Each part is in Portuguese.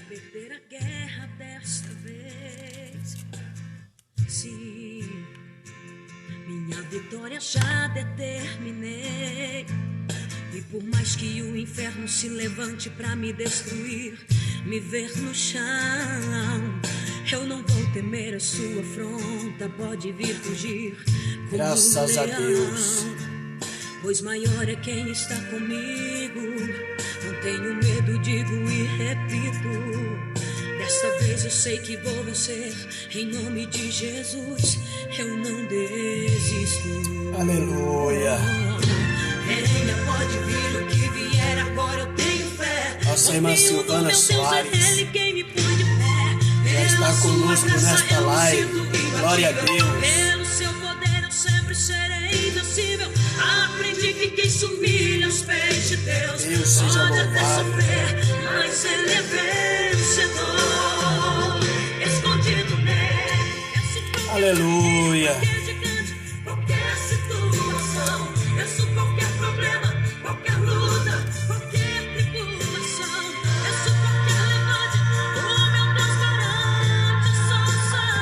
Perder a guerra desta vez. Sim, minha vitória já determinei. E por mais que o inferno se levante pra me destruir, me ver no chão, eu não vou temer a sua afronta. Pode vir fugir como graças a Deus, pois maior é quem está comigo. Não tenho medo, digo e repito. Desta vez eu sei que vou vencer. Em nome de Jesus, eu não desisto. aleluia. Venha, pode vir o que vier, agora eu tenho fé. Nossa irmã Silvana Soares já está conosco nesta live. Glória a Deus. Pelo seu poder eu sempre serei invencível. Aprendi que quem se humilha aos pés de Deus seja pode até louvado. sofrer, mas ele é vencedor. Escondido nele, Aleluia. qualquer situação, eu sou qualquer problema, qualquer luta, qualquer tribulação, eu sou qualquer levante, o meu Deus garante a solução.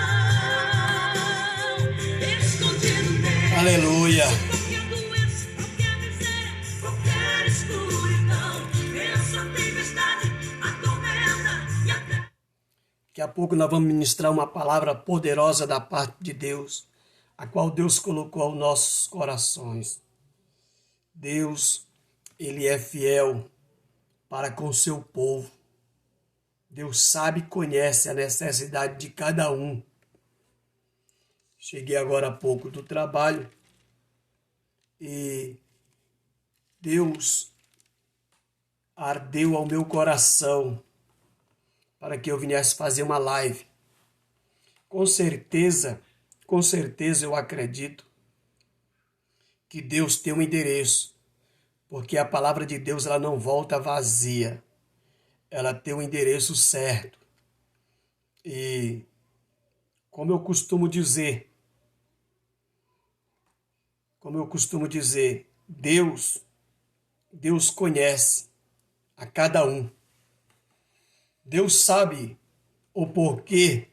Escondido nele, Aleluia. qualquer doença, qualquer miséria, qualquer escuridão, essa tempestade, a tormenta e até... Daqui a pouco nós vamos ministrar uma palavra poderosa da parte de Deus, a qual Deus colocou aos nossos corações. Deus, Ele é fiel para com o seu povo. Deus sabe e conhece a necessidade de cada um. Cheguei agora há pouco do trabalho e Deus ardeu ao meu coração para que eu viesse fazer uma live. Com certeza eu acredito que Deus tem um endereço, porque a palavra de Deus ela não volta vazia, ela tem um endereço certo. E como eu costumo dizer, Deus conhece a cada um. Deus sabe o porquê.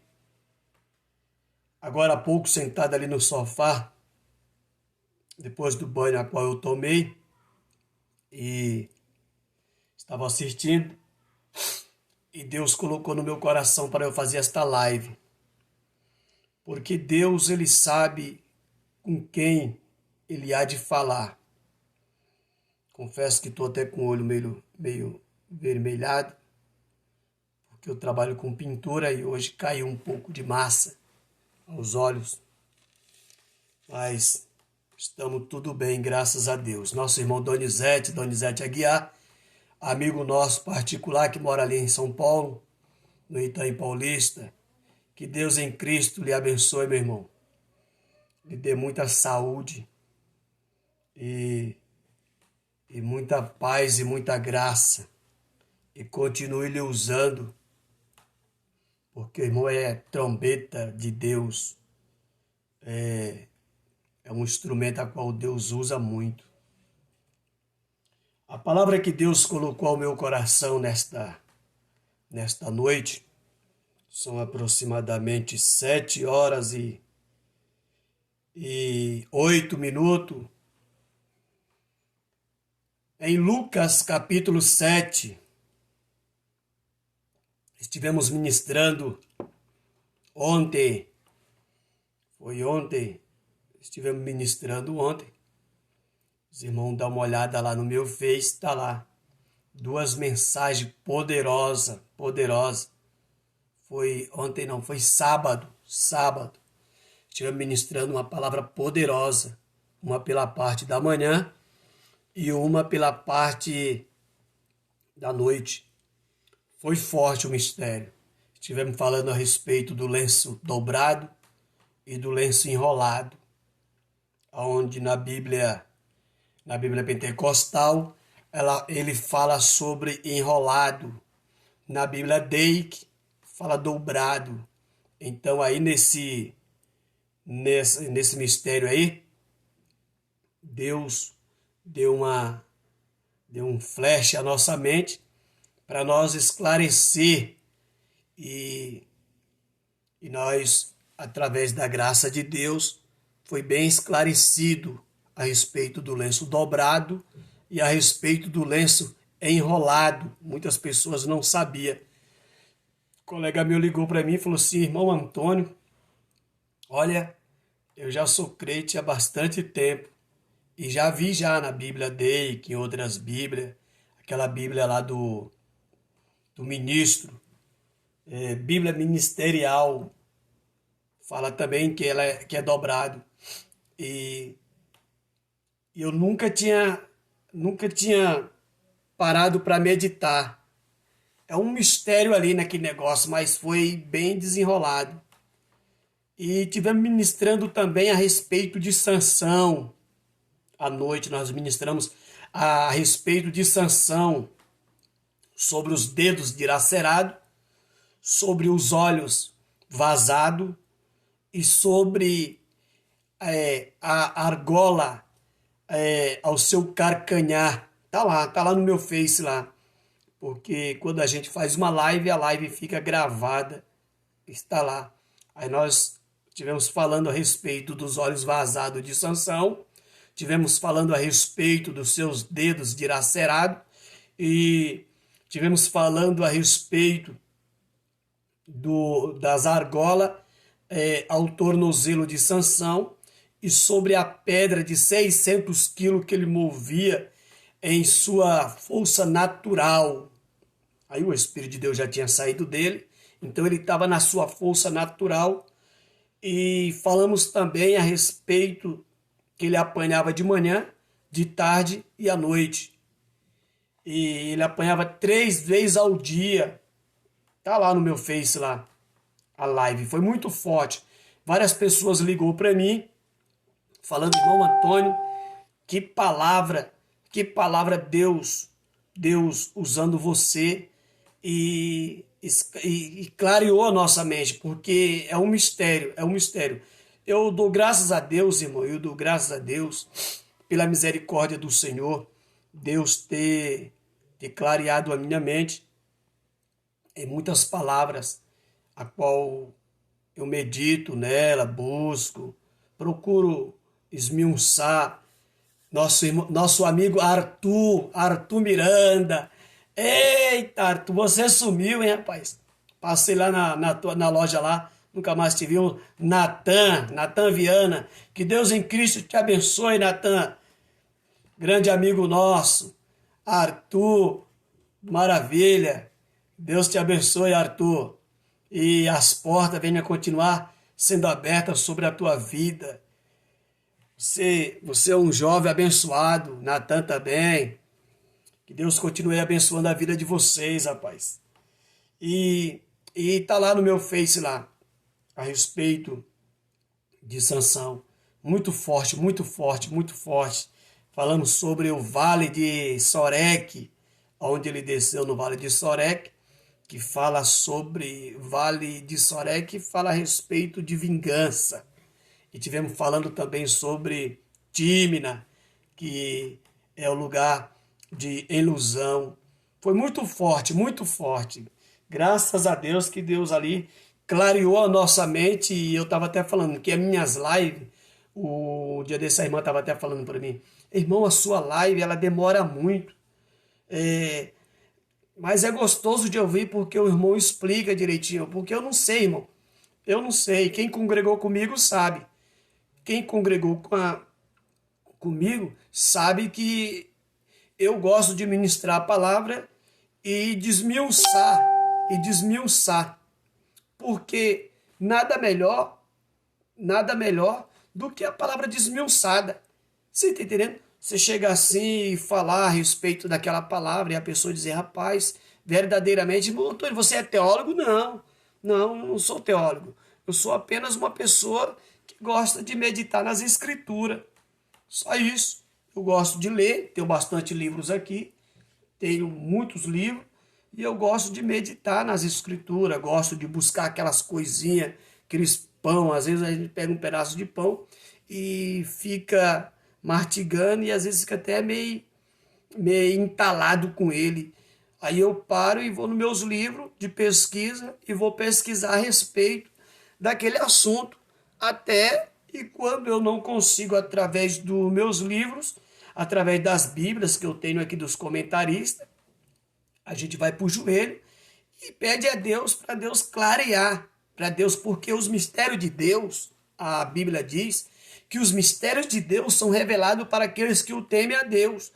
Agora há pouco, sentado ali no sofá, depois do banho a qual eu tomei, e estava assistindo, e Deus colocou no meu coração para eu fazer esta live. Porque Deus, Ele sabe com quem Ele há de falar. Confesso que estou até com o olho meio vermelhado, porque eu trabalho com pintura e hoje caiu um pouco de massa aos olhos. Mas estamos tudo bem, graças a Deus. Nosso irmão Donizete Aguiar, amigo nosso particular que mora ali em São Paulo, no Itaim Paulista. Que Deus em Cristo lhe abençoe, meu irmão. Lhe dê muita saúde e muita paz e muita graça. E continue lhe usando, porque o irmão é trombeta de Deus. É um instrumento a qual Deus usa muito. A palavra que Deus colocou ao meu coração nesta noite são aproximadamente 7h08. Em Lucas capítulo 7, estivemos ministrando ontem. Estivemos ministrando ontem. Os irmãos dão uma olhada lá no meu Face, está lá. 2 mensagens poderosas. Foi ontem não, foi sábado. Estivemos ministrando uma palavra poderosa. Uma pela parte da manhã e uma pela parte da noite. Foi forte o mistério. Estivemos falando a respeito do lenço dobrado e do lenço enrolado, onde na Bíblia pentecostal, ele fala sobre enrolado. Na Bíblia Deic, fala dobrado. Então aí nesse mistério aí, Deus deu um flash à nossa mente para nós esclarecer e nós, através da graça de Deus, foi bem esclarecido a respeito do lenço dobrado e a respeito do lenço enrolado. Muitas pessoas não sabiam. O colega meu ligou para mim e falou assim: irmão Antônio, olha, eu já sou crente há bastante tempo e já vi já na Bíblia Deic, em outras Bíblias, aquela Bíblia lá do ministro, Bíblia ministerial, fala também que que é dobrado. E eu nunca tinha parado para meditar. É um mistério ali naquele negócio, mas foi bem desenrolado. E tivemos ministrando também a respeito de Sansão. À noite nós ministramos a respeito de Sansão, sobre os dedos dilacerados, sobre os olhos vazados e sobre a argola ao seu carcanhar. Tá lá no meu Face lá. Porque quando a gente faz uma live, a live fica gravada, está lá. Aí nós tivemos falando a respeito dos olhos vazados de Sansão, tivemos falando a respeito dos seus dedos dilacerados e tivemos falando a respeito das argolas ao tornozelo de Sansão e sobre a pedra de 600 quilos que ele movia em sua força natural. Aí o Espírito de Deus já tinha saído dele, então ele estava na sua força natural. E falamos também a respeito que ele apanhava de manhã, de tarde e à noite. E ele apanhava 3 vezes ao dia. Tá lá no meu Face lá, a live. Foi muito forte. Várias pessoas ligou para mim, falando: irmão Antônio, que palavra Deus usando você e clareou a nossa mente, porque é um mistério. Eu dou graças a Deus, irmão, eu dou graças a Deus pela misericórdia do Senhor, Deus ter clareado a minha mente em muitas palavras, a qual eu medito nela, busco, procuro esmiuçar. Nosso amigo Arthur Miranda. Eita, Arthur, você sumiu, hein, rapaz? Passei lá na loja lá, nunca mais te viu. Natan Viana. Que Deus em Cristo te abençoe, Natan. Grande amigo nosso. Arthur, maravilha. Deus te abençoe, Arthur. E as portas venham a continuar sendo abertas sobre a tua vida. Você é um jovem abençoado, Natan também. Que Deus continue abençoando a vida de vocês, rapaz. E tá lá no meu Face lá, a respeito de Sansão. Muito forte, muito forte, muito forte. Falamos sobre o Vale de Sorek, onde ele desceu no Vale de Sorek, que fala sobre Vale de Sorek, fala a respeito de vingança. E tivemos falando também sobre Tímina, que é o lugar de ilusão. Foi muito forte, muito forte. Graças a Deus que Deus ali clareou a nossa mente. E eu estava até falando que as minhas lives, o dia desse a irmã estava até falando para mim: irmão, a sua live ela demora muito. Mas é gostoso de ouvir porque o irmão explica direitinho. Porque eu não sei, irmão. Eu não sei. Quem congregou comigo sabe. Quem congregou comigo sabe que eu gosto de ministrar a palavra e desmiuçar. Porque nada melhor do que a palavra desmiuçada. Você está entendendo? Você chega assim e falar a respeito daquela palavra e a pessoa dizer: rapaz, verdadeiramente, Antônio, você é teólogo? Não, não, eu não sou teólogo. Eu sou apenas uma pessoa que gosta de meditar nas escrituras. Só isso. Eu gosto de ler, tenho bastante livros aqui, tenho muitos livros, e eu gosto de meditar nas escrituras, gosto de buscar aquelas coisinhas, aqueles pão, às vezes a gente pega um pedaço de pão e fica mastigando e às vezes fica até meio entalado com ele. Aí eu paro e vou nos meus livros de pesquisa e vou pesquisar a respeito daquele assunto, até e quando eu não consigo, através dos meus livros, através das Bíblias que eu tenho aqui dos comentaristas, a gente vai para o joelho e pede a Deus para Deus clarear, para Deus, porque os mistérios de Deus, a Bíblia diz que os mistérios de Deus são revelados para aqueles que o temem a Deus.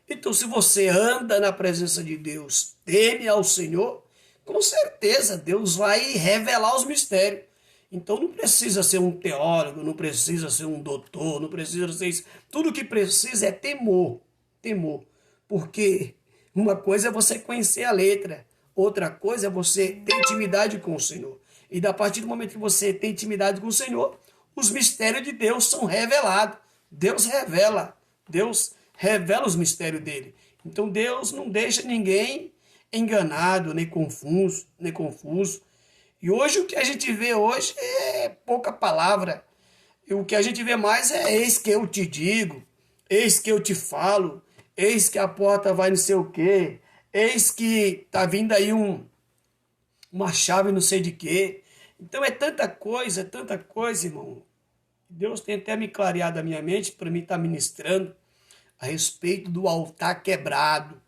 Então, se você anda na presença de Deus, teme ao Senhor, com certeza Deus vai revelar os mistérios. Então não precisa ser um teólogo, não precisa ser um doutor, não precisa ser isso. Tudo que precisa é temor, temor. Porque uma coisa é você conhecer a letra, outra coisa é você ter intimidade com o Senhor. E a partir do momento que você tem intimidade com o Senhor, os mistérios de Deus são revelados. Deus revela os mistérios dele. Então Deus não deixa ninguém enganado, nem confuso, nem confuso. E hoje o que a gente vê hoje é pouca palavra. E o que a gente vê mais é eis que eu te digo, eis que eu te falo, eis que a porta vai não sei o quê, eis que tá vindo aí uma chave não sei de quê. Então é tanta coisa, irmão. Deus tem até me clareado a minha mente para mim estar ministrando a respeito do altar quebrado.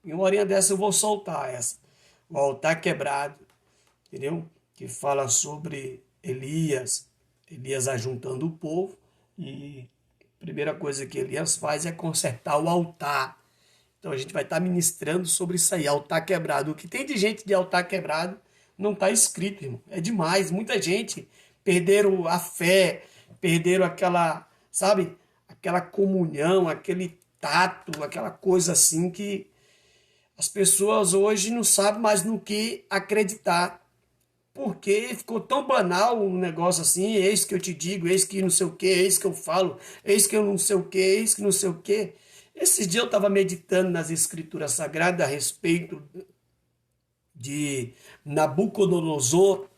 Em uma horinha dessa eu vou soltar essa. O altar quebrado. Entendeu? Que fala sobre Elias ajuntando o povo e a primeira coisa que Elias faz é consertar o altar. Então a gente vai estar ministrando sobre isso aí, altar quebrado. O que tem de gente de altar quebrado não está escrito, irmão. É demais. Muita gente perderam a fé, perderam aquela, sabe, aquela comunhão, aquele tato, aquela coisa assim que as pessoas hoje não sabem mais no que acreditar. Porque ficou tão banal um negócio assim, eis que eu te digo, eis que não sei o que, eis que eu falo, eis que eu não sei o que, eis que não sei o que. Esse dia eu estava meditando nas escrituras sagradas a respeito de Nabucodonosor,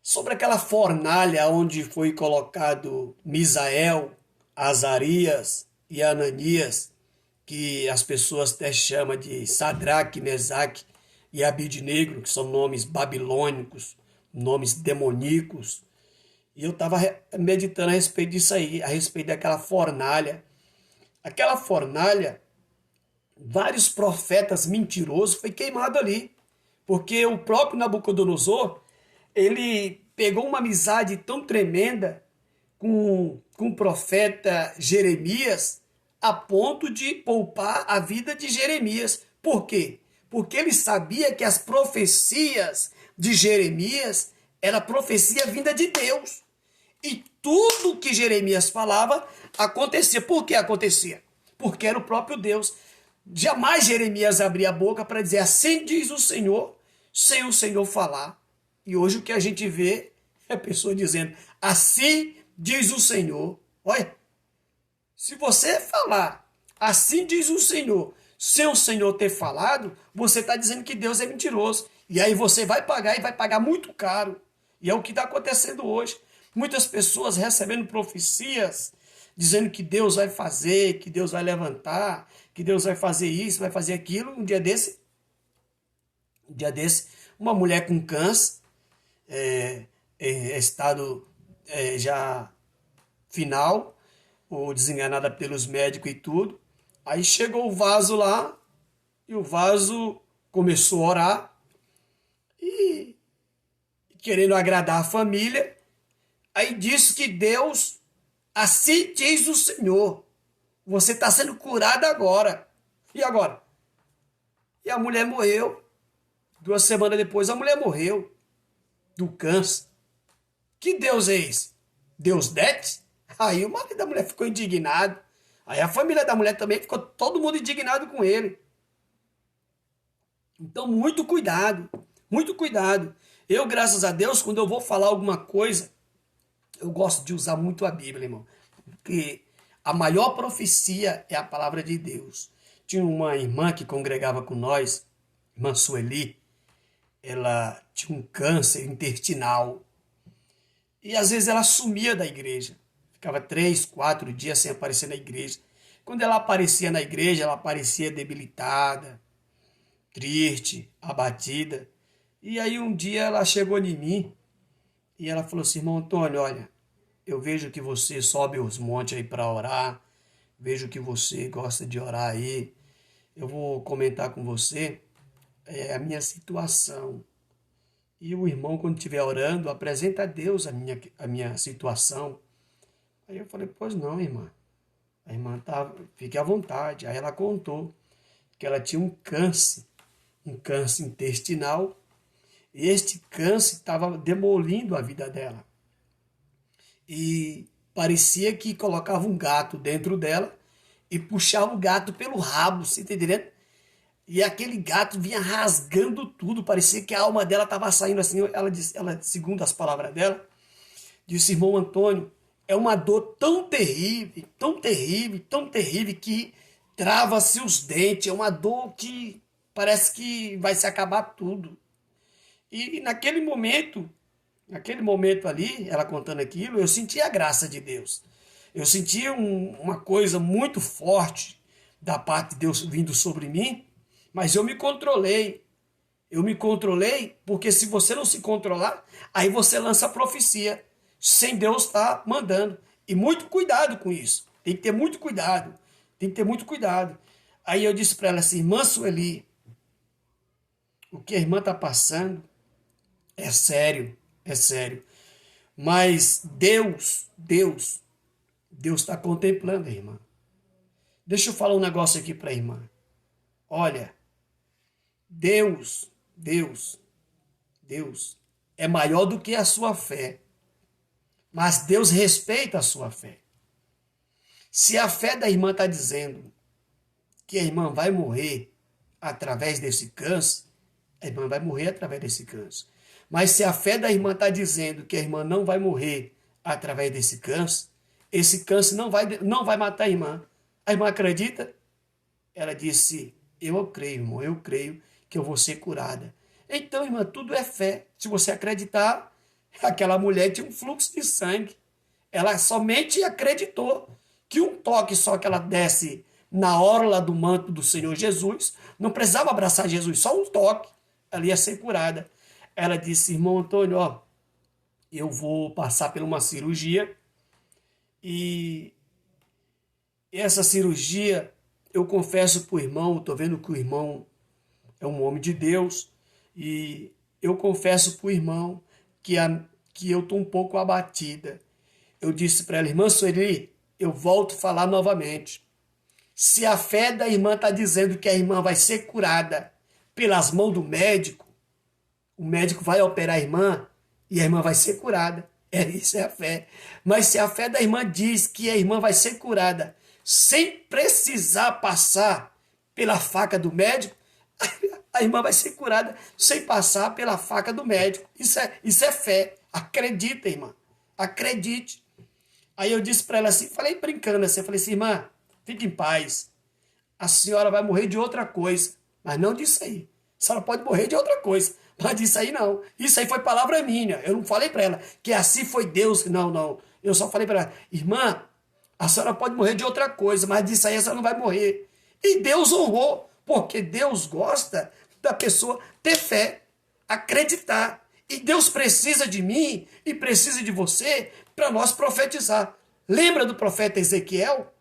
sobre aquela fornalha onde foi colocado Misael, Azarias e Ananias, que as pessoas até chamam de Sadraque, Mesaque e Abidnego, que são nomes babilônicos, nomes demoníacos. E eu estava meditando a respeito disso aí, a respeito daquela fornalha. Aquela fornalha, vários profetas mentirosos foi queimado ali. Porque o próprio Nabucodonosor, ele pegou uma amizade tão tremenda com o profeta Jeremias, a ponto de poupar a vida de Jeremias. Por quê? Porque ele sabia que as profecias de Jeremias era profecia vinda de Deus. E tudo que Jeremias falava acontecia. Por que acontecia? Porque era o próprio Deus. Jamais Jeremias abria a boca para dizer assim diz o Senhor, sem o Senhor falar. E hoje o que a gente vê é a pessoa dizendo assim diz o Senhor. Olha, se você falar assim diz o Senhor, sem o Senhor ter falado, você está dizendo que Deus é mentiroso. E aí você vai pagar e vai pagar muito caro. E é o que está acontecendo hoje. Muitas pessoas recebendo profecias, dizendo que Deus vai fazer, que Deus vai levantar, que Deus vai fazer isso, vai fazer aquilo. Um dia desse, uma mulher com câncer, em estado já final, ou desenganada pelos médicos e tudo. Aí chegou o vaso lá, e o vaso começou a orar, e querendo agradar a família, aí disse que Deus, assim diz o Senhor, você está sendo curado agora. E agora? E a mulher morreu. 2 semanas depois a mulher morreu do câncer. Que Deus é esse? Deus Dete? Aí o marido da mulher ficou indignado. Aí a família da mulher também ficou todo mundo indignado com ele. Então, muito cuidado, muito cuidado. Eu, graças a Deus, quando eu vou falar alguma coisa, eu gosto de usar muito a Bíblia, irmão. Porque a maior profecia é a palavra de Deus. Tinha uma irmã que congregava com nós, irmã Sueli. Ela tinha um câncer intestinal. E às vezes ela sumia da igreja. Ficava 3, 4 dias sem aparecer na igreja. Quando ela aparecia na igreja, ela aparecia debilitada, triste, abatida. E aí um dia ela chegou em mim e ela falou assim: irmão Antônio, olha, eu vejo que você sobe os montes aí para orar, vejo que você gosta de orar aí. Eu vou comentar com você a minha situação. E o irmão, quando estiver orando, apresenta a Deus a minha situação. Aí eu falei: pois não, irmã. A irmã tá, fique à vontade. Aí ela contou que ela tinha um câncer intestinal. E este câncer estava demolindo a vida dela. E parecia que colocava um gato dentro dela e puxava o gato pelo rabo, você tá entendendo? E aquele gato vinha rasgando tudo, parecia que a alma dela estava saindo assim. Ela, segundo as palavras dela, disse: irmão Antônio, é uma dor tão terrível, tão terrível, tão terrível, que trava-se os dentes, é uma dor que parece que vai se acabar tudo. E naquele momento ali, ela contando aquilo, eu senti a graça de Deus. Eu senti uma coisa muito forte da parte de Deus vindo sobre mim, mas eu me controlei. Eu me controlei porque se você não se controlar, aí você lança a profecia, sem Deus estar mandando. E muito cuidado com isso. Tem que ter muito cuidado. Tem que ter muito cuidado. Aí eu disse para ela assim: irmã Sueli, o que a irmã está passando é sério, é sério. Mas Deus está contemplando a irmã. Deixa eu falar um negócio aqui para a irmã. Olha, Deus é maior do que a sua fé. Mas Deus respeita a sua fé. Se a fé da irmã está dizendo que a irmã vai morrer através desse câncer, a irmã vai morrer através desse câncer. Mas se a fé da irmã está dizendo que a irmã não vai morrer através desse câncer, esse câncer não vai matar a irmã. A irmã acredita? Ela disse: eu creio, irmão, eu creio que eu vou ser curada. Então, irmã, tudo é fé. Se você acreditar, aquela mulher tinha um fluxo de sangue. Ela somente acreditou que um toque só que ela desse na orla do manto do Senhor Jesus, não precisava abraçar Jesus, só um toque, ela ia ser curada. Ela disse: irmão Antônio, ó, eu vou passar por uma cirurgia e essa cirurgia, eu confesso para o irmão, estou vendo que o irmão é um homem de Deus, e eu confesso para o irmão que eu estou um pouco abatida. Eu disse para ela: irmã Sueli, eu volto a falar novamente. Se a fé da irmã está dizendo que a irmã vai ser curada pelas mãos do médico, o médico vai operar a irmã e a irmã vai ser curada. Isso é a fé. Mas se a fé da irmã diz que a irmã vai ser curada sem precisar passar pela faca do médico, a irmã vai ser curada sem passar pela faca do médico. Isso é fé. Acredita, irmã. Acredite. Aí eu disse para ela assim, falei brincando assim, eu falei assim: irmã, fique em paz. A senhora vai morrer de outra coisa, mas não disso aí. A senhora pode morrer de outra coisa, mas disso aí não. Isso aí foi palavra minha. Eu não falei para ela que assim foi Deus. Não. Eu só falei para ela: irmã, a senhora pode morrer de outra coisa, mas disso aí a senhora não vai morrer. E Deus honrou, porque Deus gosta da pessoa ter fé, acreditar. E Deus precisa de mim e precisa de você para nós profetizar. Lembra do profeta Ezequiel?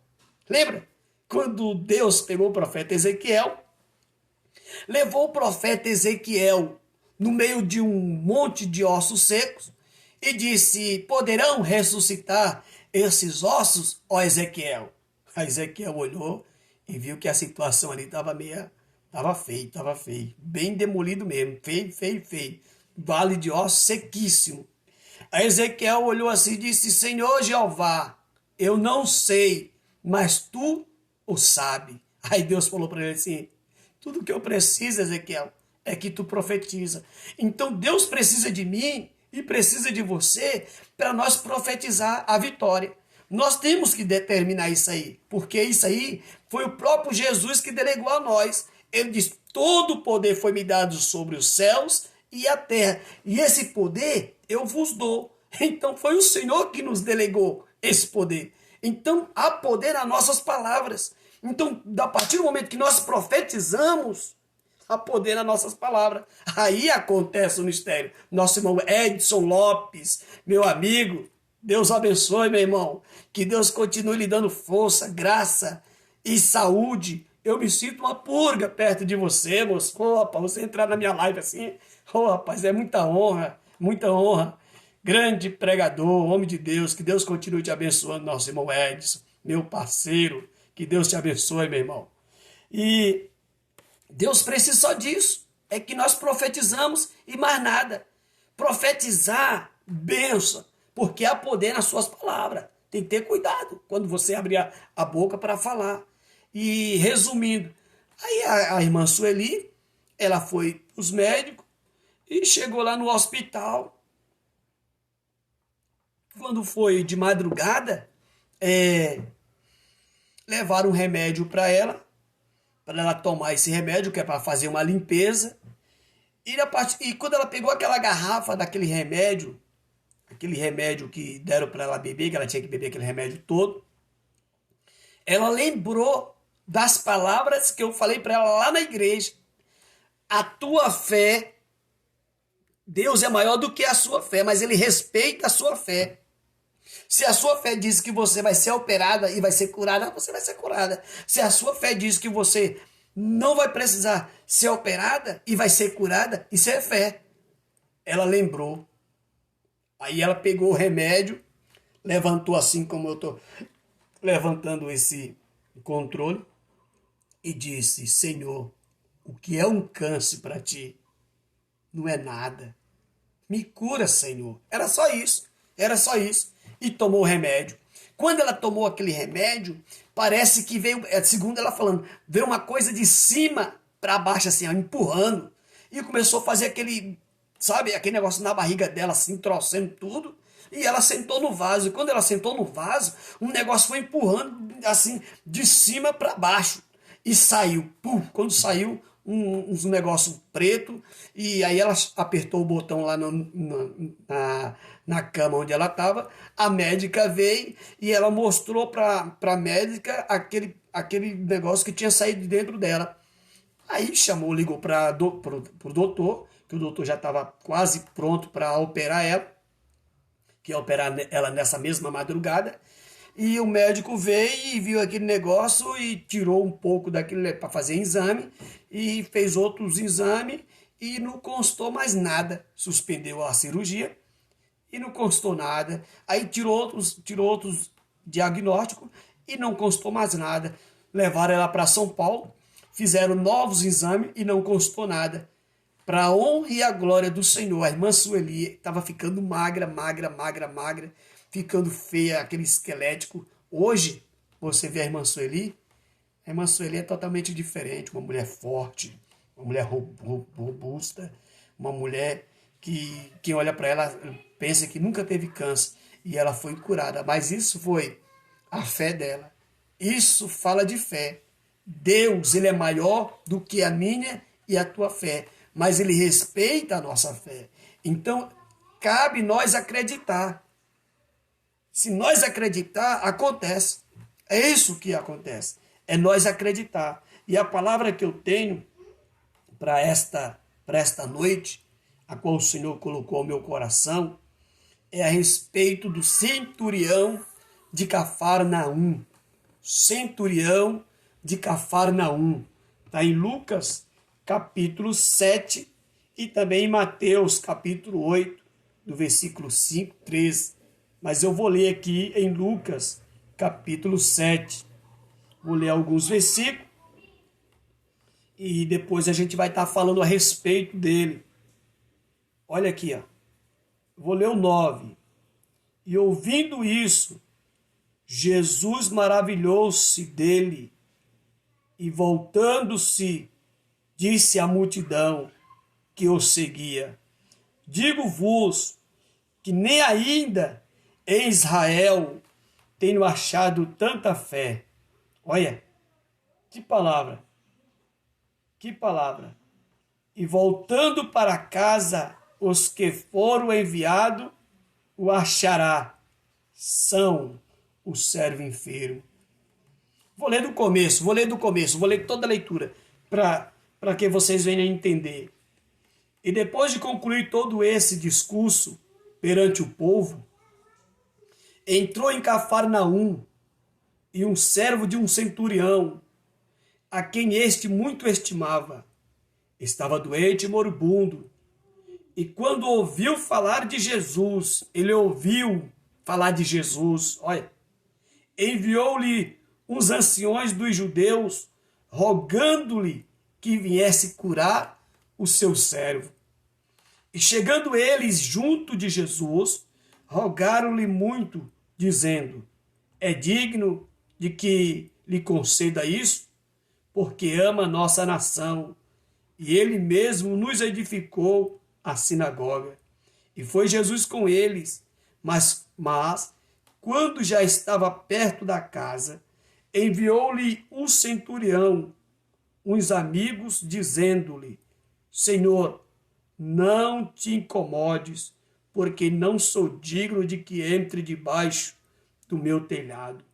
Lembra? Quando Deus pegou o profeta Ezequiel, levou o profeta Ezequiel no meio de um monte de ossos secos e disse: poderão ressuscitar esses ossos, ó Ezequiel? A Ezequiel olhou e viu que a situação ali estava feio, bem demolido mesmo, feio. Vale de ossos sequíssimo. A Ezequiel olhou assim e disse: Senhor Jeová, eu não sei, mas tu o sabe. Aí Deus falou para ele assim: tudo que eu preciso, Ezequiel, é que tu profetiza. Então Deus precisa de mim e precisa de você para nós profetizar a vitória. Nós temos que determinar isso aí, porque isso aí foi o próprio Jesus que delegou a nós. Ele diz: todo o poder foi me dado sobre os céus e a terra, e esse poder eu vos dou. Então foi o Senhor que nos delegou esse poder. Então há poder nas nossas palavras. Então, a partir do momento que nós profetizamos, há poder nas nossas palavras. Aí acontece o mistério. Nosso irmão Edson Lopes, meu amigo, Deus abençoe, meu irmão. Que Deus continue lhe dando força, graça e saúde. Eu me sinto uma purga perto de você, moço. Oh, rapaz, você entrar na minha live assim, oh, rapaz, é muita honra, muita honra. Grande pregador, homem de Deus, que Deus continue te abençoando, nosso irmão Edson, meu parceiro. Que Deus te abençoe, meu irmão. E Deus precisa só disso. É que nós profetizamos e mais nada. Profetizar, bênção, porque há poder nas suas palavras. Tem que ter cuidado quando você abrir a boca para falar. E resumindo, aí a irmã Sueli, ela foi os médicos e chegou lá no hospital. Quando foi de madrugada, levaram um remédio para ela tomar esse remédio, que é para fazer uma limpeza. E quando ela pegou aquela garrafa daquele remédio, aquele remédio que deram para ela beber, que ela tinha que beber aquele remédio todo, ela lembrou das palavras que eu falei para ela lá na igreja. A tua fé, Deus é maior do que a sua fé, mas Ele respeita a sua fé. Se a sua fé diz que você vai ser operada e vai ser curada, você vai ser curada. Se a sua fé diz que você não vai precisar ser operada e vai ser curada, isso é fé. Ela lembrou. Aí ela pegou o remédio, levantou assim como eu estou levantando esse controle e disse: Senhor, o que é um câncer para ti? Não é nada. Me cura, Senhor. Era só isso. Era só isso. E tomou o remédio. Quando ela tomou aquele remédio, parece que veio, segundo ela falando, veio uma coisa de cima para baixo, assim, ó, empurrando. E começou a fazer aquele, sabe, aquele negócio na barriga dela, assim, trouxendo tudo. E ela sentou no vaso. E quando ela sentou no vaso, um negócio foi empurrando, assim, de cima para baixo. E saiu. Pum, quando saiu, uns negócio preto. E aí ela apertou o botão lá na cama onde ela estava. A médica veio e ela mostrou para a médica aquele negócio que tinha saído de dentro dela. Aí ligou para o doutor, que o doutor já estava quase pronto para operar ela, que ia operar ela nessa mesma madrugada. E o médico veio e viu aquele negócio e tirou um pouco daquilo para fazer exame e fez outros exames e não constou mais nada. Suspendeu a cirurgia e não constou nada. Aí tirou outros diagnósticos e não constou mais nada. Levaram ela para São Paulo, fizeram novos exames e não constou nada. Para a honra e a glória do Senhor, a irmã Sueli estava ficando magra, ficando feia, aquele esquelético. Hoje, você vê a irmã Sueli é totalmente diferente, uma mulher forte, uma mulher robusta, uma mulher que quem olha para ela pensa que nunca teve câncer e ela foi curada. Mas isso foi a fé dela. Isso fala de fé. Deus, Ele é maior do que a minha e a tua fé, mas Ele respeita a nossa fé. Então, cabe nós acreditar. Se nós acreditar, acontece. É isso que acontece. É nós acreditar. E a palavra que eu tenho para esta noite, a qual o Senhor colocou ao meu coração, é a respeito do centurião de Cafarnaum. Centurião de Cafarnaum. Está em Lucas, capítulo 7, e também em Mateus, capítulo 8, do versículo 5, 13. Mas eu vou ler aqui em Lucas, capítulo 7. Vou ler alguns versículos e depois a gente vai estar falando a respeito dele. Olha aqui, ó. Vou ler o 9. E ouvindo isso, Jesus maravilhou-se dele e voltando-se, disse à multidão: que o seguia. Digo-vos que nem ainda em Israel tenho achado tanta fé. Olha, que palavra, que palavra. E voltando para casa, os que foram enviados o achará são o servo enfermo. Vou ler do começo, vou ler toda a leitura, para que vocês venham a entender. E depois de concluir todo esse discurso perante o povo, entrou em Cafarnaum, e um servo de um centurião, a quem este muito estimava, estava doente e moribundo. E quando ouviu falar de Jesus, ele ouviu falar de Jesus, olha, enviou-lhe uns anciões dos judeus, rogando-lhe que viesse curar o seu servo. E chegando eles junto de Jesus, rogaram-lhe muito, dizendo: é digno de que lhe conceda isso, porque ama nossa nação, e ele mesmo nos edificou a sinagoga. E foi Jesus com eles, mas quando já estava perto da casa, enviou-lhe um centurião, uns amigos, dizendo-lhe: Senhor, não te incomodes, porque não sou digno de que entre debaixo do meu telhado.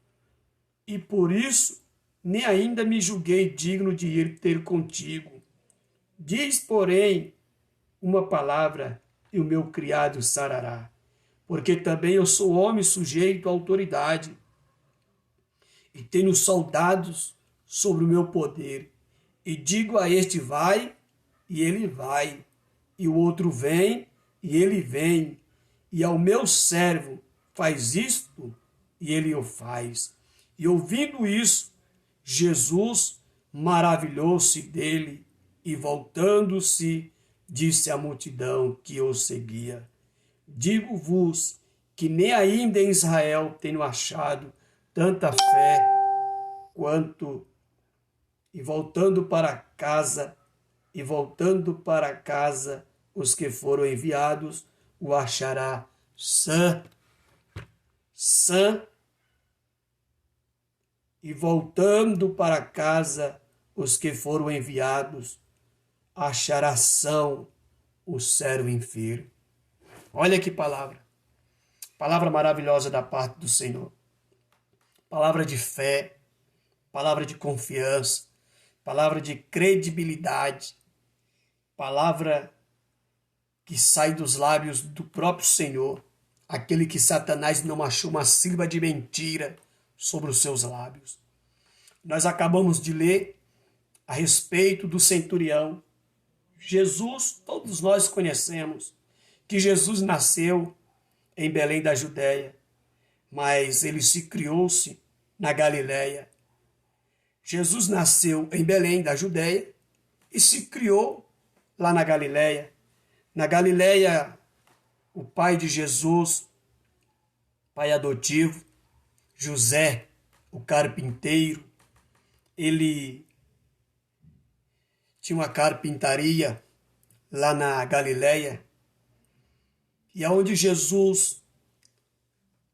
E por isso nem ainda me julguei digno de ir ter contigo. Diz, porém, uma palavra, e o meu criado sarará. Porque também eu sou homem sujeito à autoridade, e tenho soldados sobre o meu poder. E digo a este: vai, e ele vai. E o outro: vem, e ele vem. E ao meu servo: faz isto, e ele o faz. E ouvindo isso, Jesus maravilhou-se dele, e voltando-se, disse à multidão que o seguia: digo-vos que nem ainda em Israel tenho achado tanta fé quanto. E voltando para casa, os que foram enviados o achará sã. E voltando para casa, os que foram enviados achará são o servo enfermo. Olha que palavra. Palavra maravilhosa da parte do Senhor. Palavra de fé, palavra de confiança, palavra de credibilidade, palavra que sai dos lábios do próprio Senhor, aquele que Satanás não achou uma sílaba de mentira sobre os seus lábios. Nós acabamos de ler a respeito do centurião. Jesus, todos nós conhecemos que Jesus nasceu em Belém da Judéia, mas ele se criou-se na Galiléia. Jesus nasceu em Belém da Judéia e se criou lá na Galiléia. Na Galiléia, o pai de Jesus, pai adotivo, José, o carpinteiro, ele tinha uma carpintaria lá na Galiléia, e aonde Jesus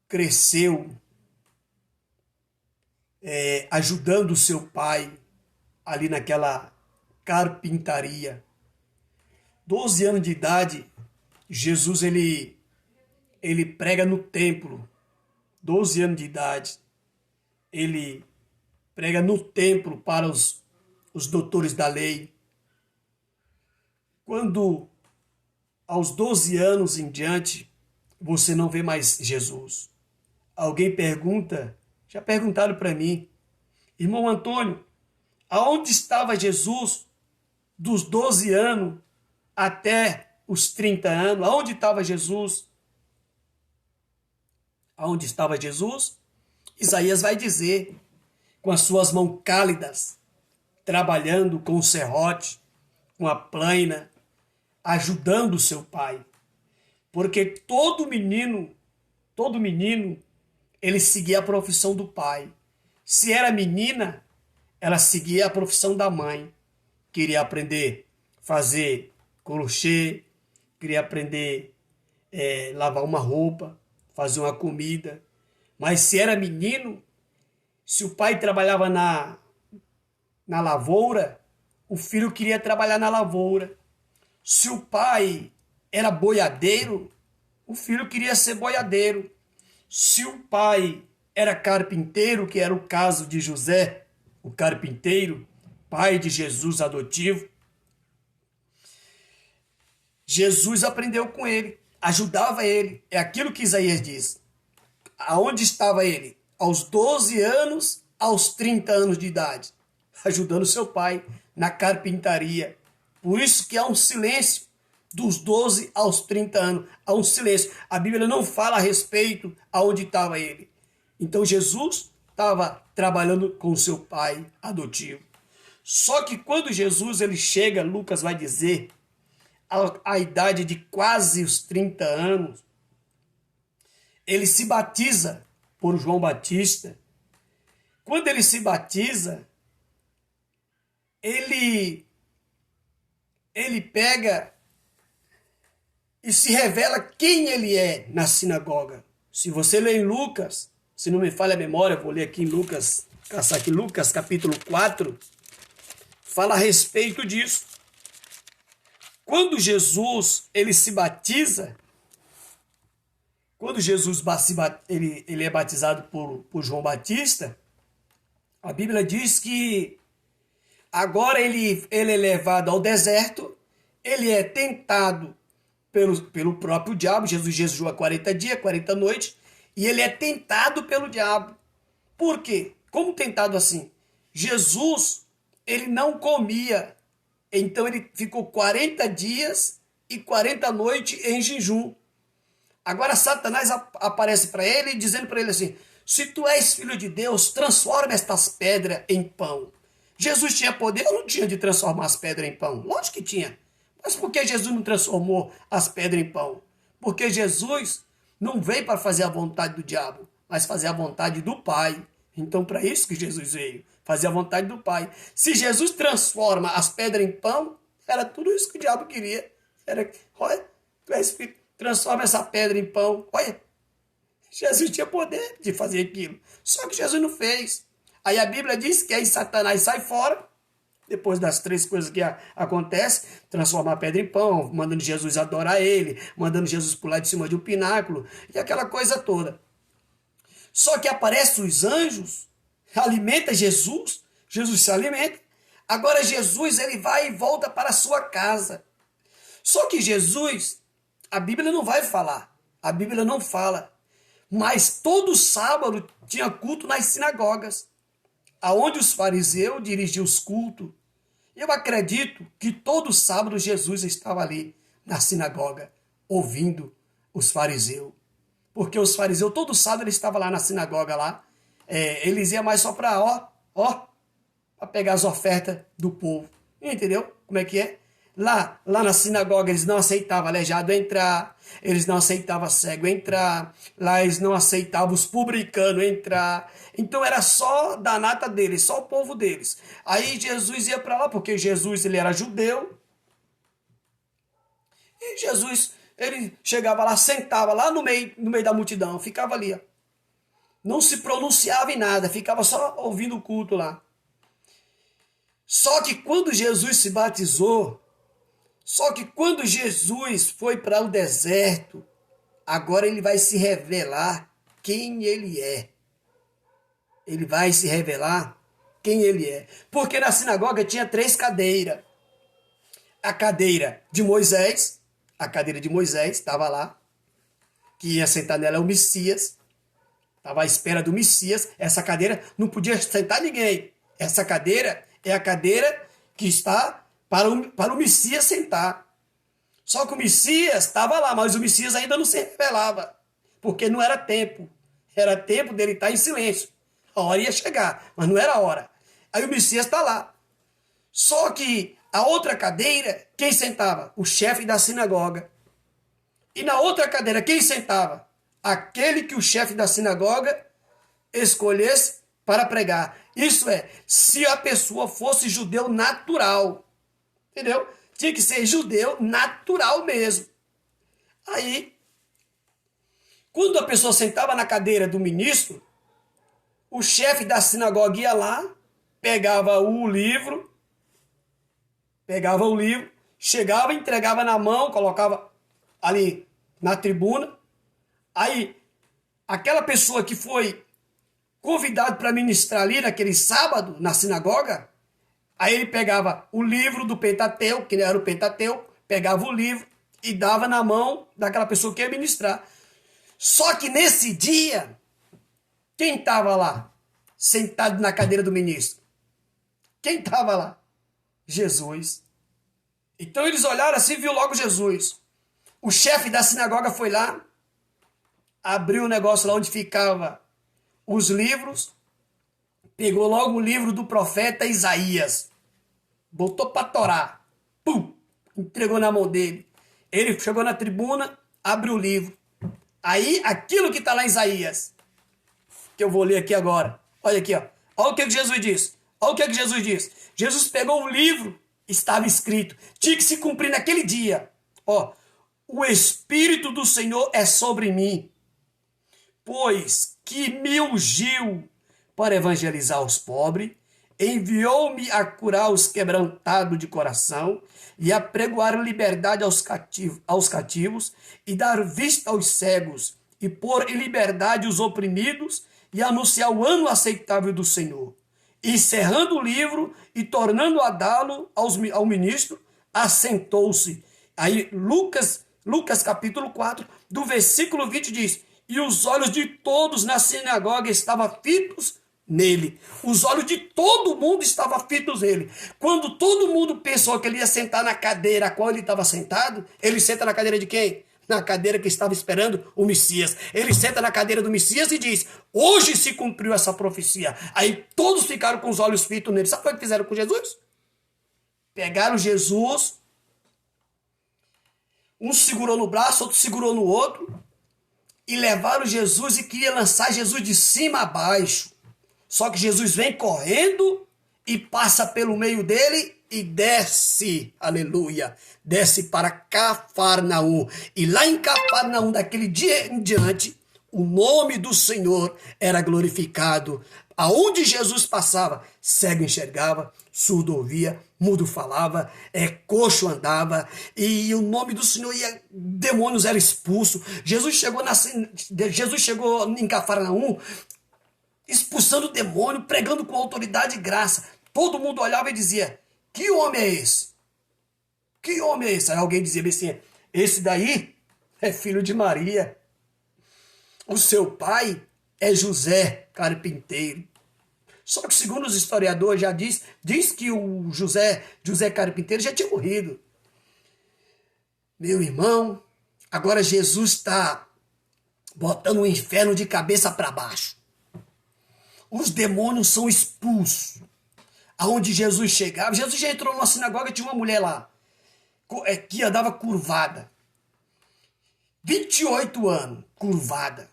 cresceu, ajudando seu pai ali naquela carpintaria. 12 anos de idade, Jesus ele prega no templo. 12 anos de idade, ele prega no templo para os doutores da lei. Quando aos 12 anos em diante, você não vê mais Jesus. Alguém pergunta, já perguntaram para mim: irmão Antônio, aonde estava Jesus dos 12 anos até os 30 anos? Aonde estava Jesus? Aonde estava Jesus? Isaías vai dizer: com as suas mãos cálidas, trabalhando com o serrote, com a plaina, ajudando seu pai. Porque todo menino, ele seguia a profissão do pai. Se era menina, ela seguia a profissão da mãe. Queria aprender a fazer crochê, queria aprender lavar uma roupa, fazer uma comida. Mas se era menino, se o pai trabalhava na lavoura, o filho queria trabalhar na lavoura. Se o pai era boiadeiro, o filho queria ser boiadeiro. Se o pai era carpinteiro, que era o caso de José, o carpinteiro, pai de Jesus adotivo, Jesus aprendeu com ele, ajudava ele. É aquilo que Isaías diz. Aonde estava ele? Aos 12 anos, aos 30 anos de idade, ajudando seu pai na carpintaria. Por isso que há um silêncio dos 12 aos 30 anos. Há um silêncio. A Bíblia não fala a respeito aonde estava ele. Então Jesus estava trabalhando com seu pai adotivo. Só que quando Jesus ele chega, Lucas vai dizer, à idade de quase os 30 anos, ele se batiza por João Batista. Quando ele se batiza, ele pega e se revela quem ele é na sinagoga. Se você ler em Lucas, se não me falha a memória, vou ler aqui em Lucas, caçar aqui Lucas capítulo 4, fala a respeito disso. Quando Jesus ele se batiza, quando Jesus ele é batizado por João Batista, a Bíblia diz que agora ele é levado ao deserto, ele é tentado pelo próprio diabo. Jesus jejua 40 dias, 40 noites, e ele é tentado pelo diabo. Por quê? Como tentado assim? Jesus, ele não comia, então ele ficou 40 dias e 40 noites em jejum. Agora Satanás aparece para ele, dizendo para ele assim, se tu és filho de Deus, transforma estas pedras em pão. Jesus tinha poder ou não tinha de transformar as pedras em pão? Lógico que tinha. Mas por que Jesus não transformou as pedras em pão? Porque Jesus não veio para fazer a vontade do diabo, mas fazer a vontade do Pai. Então, para isso que Jesus veio, fazer a vontade do Pai. Se Jesus transforma as pedras em pão, era tudo isso que o diabo queria. Era, olha, tu és filho, transforma essa pedra em pão. Olha, Jesus tinha poder de fazer aquilo. Só que Jesus não fez. Aí a Bíblia diz que aí Satanás sai fora, depois das 3 coisas que acontecem, transformar a pedra em pão, mandando Jesus adorar ele, mandando Jesus pular de cima de um pináculo, e aquela coisa toda. Só que aparecem os anjos, alimenta Jesus, Jesus se alimenta, agora Jesus ele vai e volta para a sua casa. Só que Jesus, a Bíblia não vai falar, a Bíblia não fala, mas todo sábado tinha culto nas sinagogas, aonde os fariseus dirigiam os cultos. Eu acredito que todo sábado Jesus estava ali na sinagoga, ouvindo os fariseus. Porque os fariseus, todo sábado, eles estavam lá na sinagoga lá. Eles iam mais só para, para pegar as ofertas do povo. Entendeu? Como é que é? Lá na sinagoga eles não aceitavam aleijado entrar, eles não aceitavam cego entrar, lá eles não aceitavam os publicanos entrar. Então era só da nata deles, só o povo deles. Aí Jesus ia para lá, porque Jesus ele era judeu. E Jesus, ele chegava lá, sentava lá no meio da multidão, ficava ali. Ó. Não se pronunciava em nada, ficava só ouvindo o culto lá. Só que quando Jesus se batizou, foi para o deserto, agora ele vai se revelar quem ele é. Ele vai se revelar quem ele é. Porque na sinagoga tinha 3 cadeiras. A cadeira de Moisés estava lá, que ia sentar nela o Messias, estava à espera do Messias. Essa cadeira não podia sentar ninguém. Essa cadeira é a cadeira que está para o Messias sentar. Só que o Messias estava lá, mas o Messias ainda não se revelava, porque não era tempo. Era tempo dele estar em silêncio. A hora ia chegar, mas não era a hora. Aí o Messias está lá. Só que a outra cadeira, quem sentava? O chefe da sinagoga. E na outra cadeira, quem sentava? Aquele que o chefe da sinagoga escolhesse para pregar. Isso é, se a pessoa fosse judeu natural. Entendeu? Tinha que ser judeu natural mesmo. Aí, quando a pessoa sentava na cadeira do ministro, o chefe da sinagoga ia lá, pegava o livro, chegava, entregava na mão, colocava ali na tribuna. Aí, aquela pessoa que foi convidada para ministrar ali naquele sábado, na sinagoga, aí ele pegava o livro do Pentateuco, que era o Pentateuco, pegava o livro e dava na mão daquela pessoa que ia ministrar. Só que nesse dia, quem estava lá, sentado na cadeira do ministro? Quem estava lá? Jesus. Então eles olharam assim e viu logo Jesus. O chefe da sinagoga foi lá, abriu o negócio lá onde ficava os livros, pegou logo o livro do profeta Isaías, botou para torar, pum, entregou na mão dele. Ele chegou na tribuna, abriu o livro. Aí, aquilo que está lá em Isaías, que eu vou ler aqui agora. Olha aqui, ó. Olha o que Jesus diz. Olha o que Jesus diz. Jesus pegou o livro, estava escrito. Tinha que se cumprir naquele dia. Ó, o Espírito do Senhor é sobre mim, pois que me ungiu para evangelizar os pobres, enviou-me a curar os quebrantados de coração e a pregoar liberdade aos cativos e dar vista aos cegos e pôr em liberdade os oprimidos e anunciar o ano aceitável do Senhor. E encerrando o livro e tornando a dá-lo ao ministro, assentou-se. Aí Lucas capítulo 4, do versículo 20 diz: e os olhos de todos na sinagoga estavam fitos nele. Os olhos de todo mundo estavam fitos nele. Quando todo mundo pensou que ele ia sentar na cadeira a qual ele estava sentado, ele senta na cadeira de quem? Na cadeira que estava esperando o Messias. Ele senta na cadeira do Messias e diz: hoje se cumpriu essa profecia. Aí todos ficaram com os olhos fitos nele. Sabe o que fizeram com Jesus? Pegaram Jesus, um segurou no braço, outro segurou no outro, e levaram Jesus e queria lançar Jesus de cima a baixo. Só que Jesus vem correndo e passa pelo meio dele e desce, aleluia, desce para Cafarnaum. E lá em Cafarnaum, daquele dia em diante, o nome do Senhor era glorificado. Aonde Jesus passava, cego enxergava, surdo ouvia, mudo falava, coxo andava, e o nome do Senhor ia, demônios eram expulsos. Jesus chegou em Cafarnaum, expulsando o demônio, pregando com autoridade e graça. Todo mundo olhava e dizia: que homem é esse? Que homem é esse? Aí alguém dizia assim: esse daí é filho de Maria. O seu pai é José, carpinteiro. Só que segundo os historiadores já diz que o José carpinteiro já tinha morrido. Meu irmão, agora Jesus está botando o inferno de cabeça para baixo. Os demônios são expulsos. Aonde Jesus chegava, Jesus já entrou numa sinagoga e tinha uma mulher lá, que andava curvada. 28 anos, curvada.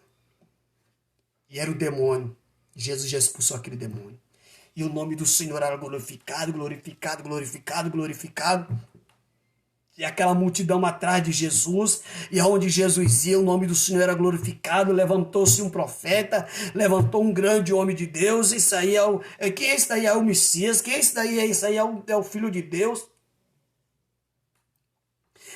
E era o demônio. Jesus já expulsou aquele demônio. E o nome do Senhor era glorificado, glorificado, glorificado, glorificado. E aquela multidão atrás de Jesus, e aonde Jesus ia, o nome do Senhor era glorificado. Levantou-se um profeta, levantou um grande homem de Deus. Isso aí quem esse daí é o Messias? Quem esse daí é? Isso aí é o Filho de Deus.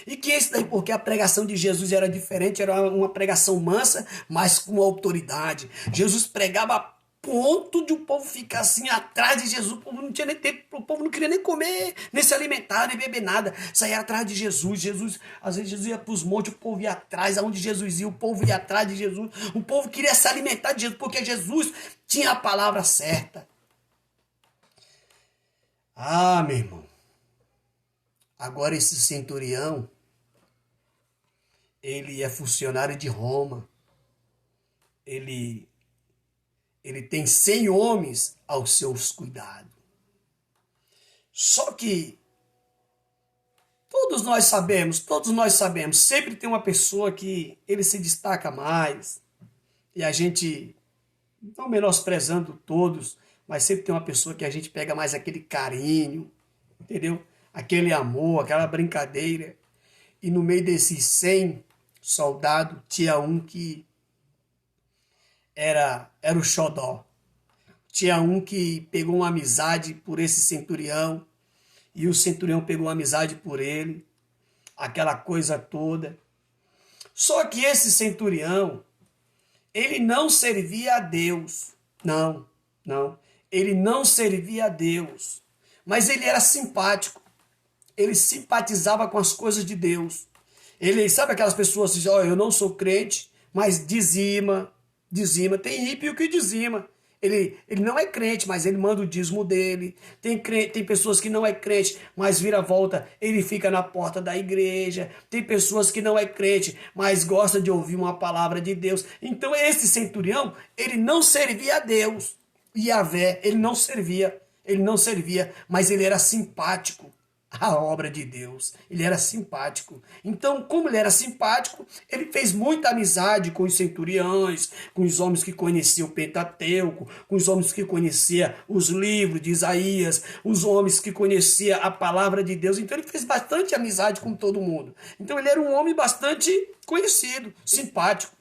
E que esse daí, porque a pregação de Jesus era diferente, era uma pregação mansa, mas com autoridade. Jesus pregava a ponto de o povo ficar assim atrás de Jesus. O povo não tinha nem tempo, o povo não queria nem comer, nem se alimentar, nem beber nada. Saía atrás de Jesus. Às vezes Jesus ia para os montes, o povo ia atrás, aonde Jesus ia, o povo ia atrás de Jesus. O povo queria se alimentar de Jesus, porque Jesus tinha a palavra certa. Ah, meu irmão. Agora esse centurião, ele é funcionário de Roma. Ele tem 100 homens aos seus cuidados. Só que todos nós sabemos, sempre tem uma pessoa que ele se destaca mais. E a gente, não menosprezando todos, mas sempre tem uma pessoa que a gente pega mais aquele carinho, entendeu? aquele amor, aquela brincadeira. E no meio desses 100 soldados, tinha um que era o xodó. Tinha um que pegou uma amizade por esse centurião, e o centurião pegou uma amizade por ele, aquela coisa toda. Só que esse centurião, ele não servia a Deus. Não. Ele não servia a Deus. Mas ele era simpático. Ele simpatizava com as coisas de Deus. Ele, sabe aquelas pessoas que dizem, eu não sou crente, mas dizima. Tem ímpio que dizima. Ele não é crente, mas ele manda o dízimo dele. Tem pessoas que não é crente, mas vira a volta, ele fica na porta da igreja. Tem pessoas que não é crente, mas gosta de ouvir uma palavra de Deus. Então esse centurião, ele não servia a Deus. Yahvé, ele não servia, mas ele era simpático à obra de Deus. Ele era simpático. Então, como ele era simpático, ele fez muita amizade com os centuriões, com os homens que conheciam o Pentateuco, com os homens que conheciam os livros de Isaías, os homens que conheciam a palavra de Deus. Então, ele fez bastante amizade com todo mundo. Então, ele era um homem bastante conhecido, simpático.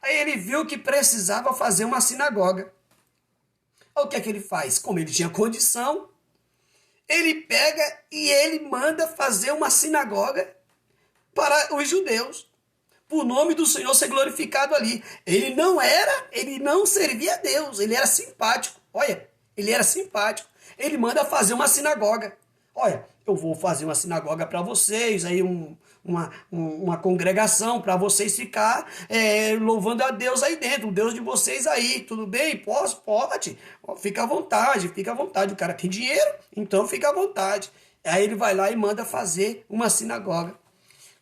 Aí ele viu que precisava fazer uma sinagoga. O que é que ele faz? Como ele tinha condição, ele pega e ele manda fazer uma sinagoga para os judeus, para o nome do Senhor ser glorificado ali. Ele não servia a Deus, ele era simpático. Olha, ele era simpático. Ele manda fazer uma sinagoga. Olha, eu vou fazer uma sinagoga para vocês, aí uma congregação para vocês ficar louvando a Deus aí dentro, o Deus de vocês aí, tudo bem? Posso? Pode. Fica à vontade. O cara tem dinheiro, então fica à vontade. Aí ele vai lá e manda fazer uma sinagoga.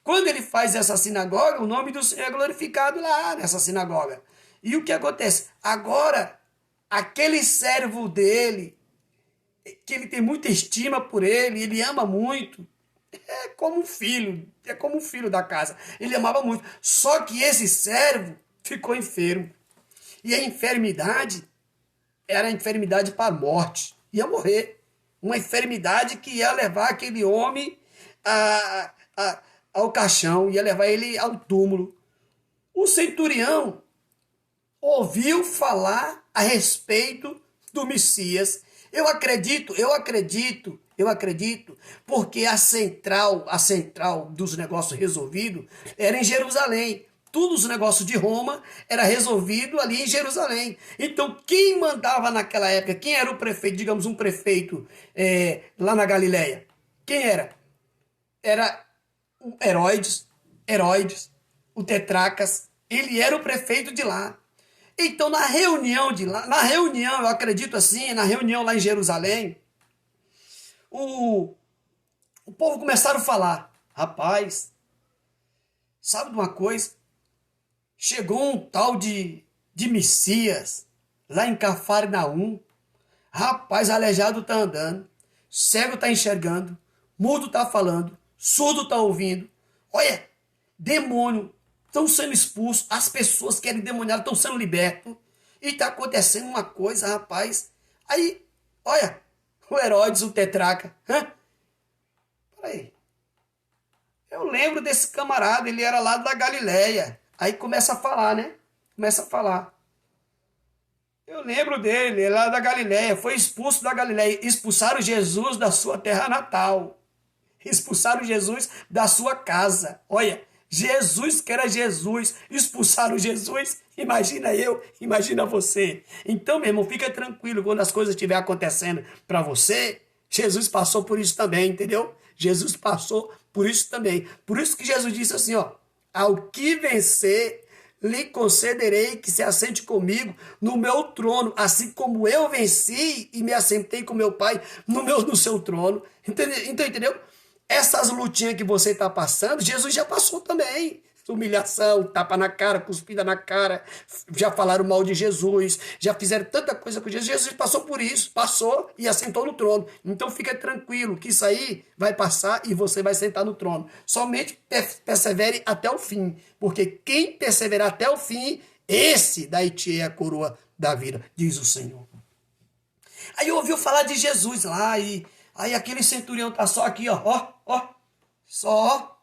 Quando ele faz essa sinagoga, o nome do Senhor é glorificado lá nessa sinagoga. E o que acontece? Agora, aquele servo dele, que ele tem muita estima por ele ama muito, é como um filho da casa. Ele amava muito. Só que esse servo ficou enfermo. E a enfermidade era a enfermidade para a morte. Ia morrer. Uma enfermidade que ia levar aquele homem ao caixão, ia levar ele ao túmulo. O centurião ouviu falar a respeito do Messias. Eu acredito, porque a central dos negócios resolvidos era em Jerusalém. Todos os negócios de Roma era resolvido ali em Jerusalém. Então, quem mandava naquela época? Quem era o prefeito? Digamos, um prefeito lá na Galileia. Quem era? Era o Herodes, o Tetracas. Ele era o prefeito de lá. Então, na reunião, eu acredito assim, na reunião lá em Jerusalém, o povo começaram a falar, rapaz, sabe de uma coisa? Chegou um tal de Messias, lá em Cafarnaum, rapaz, aleijado está andando, cego está enxergando, mudo está falando, surdo está ouvindo, olha, demônio estão sendo expulsos, as pessoas que eram endemoniadas estão sendo libertas. E está acontecendo uma coisa, rapaz. Aí, olha, o Herodes, o Tetraca. Peraí. Eu lembro desse camarada, ele era lá da Galileia. Aí começa a falar, né? Eu lembro dele, ele é lá da Galileia. Foi expulso da Galileia. Expulsaram Jesus da sua terra natal. Expulsaram Jesus da sua casa. Olha. Jesus, que era Jesus, expulsaram Jesus, imagina você. Então, meu irmão, fica tranquilo, quando as coisas estiverem acontecendo para você, Jesus passou por isso também, entendeu? Jesus passou por isso também. Por isso que Jesus disse assim, ao que vencer, lhe concederei que se assente comigo no meu trono, assim como eu venci e me assentei com meu Pai no seu trono. Entendeu? Essas lutinhas que você está passando, Jesus já passou também. Humilhação, tapa na cara, cuspida na cara, já falaram mal de Jesus, já fizeram tanta coisa com Jesus. Jesus passou por isso, passou e assentou no trono. Então fica tranquilo que isso aí vai passar e você vai sentar no trono. Somente persevere até o fim, porque quem perseverar até o fim, esse daí é a coroa da vida, diz o Senhor. Aí ouviu falar de Jesus lá e Aí aquele centurião tá só aqui, ó, só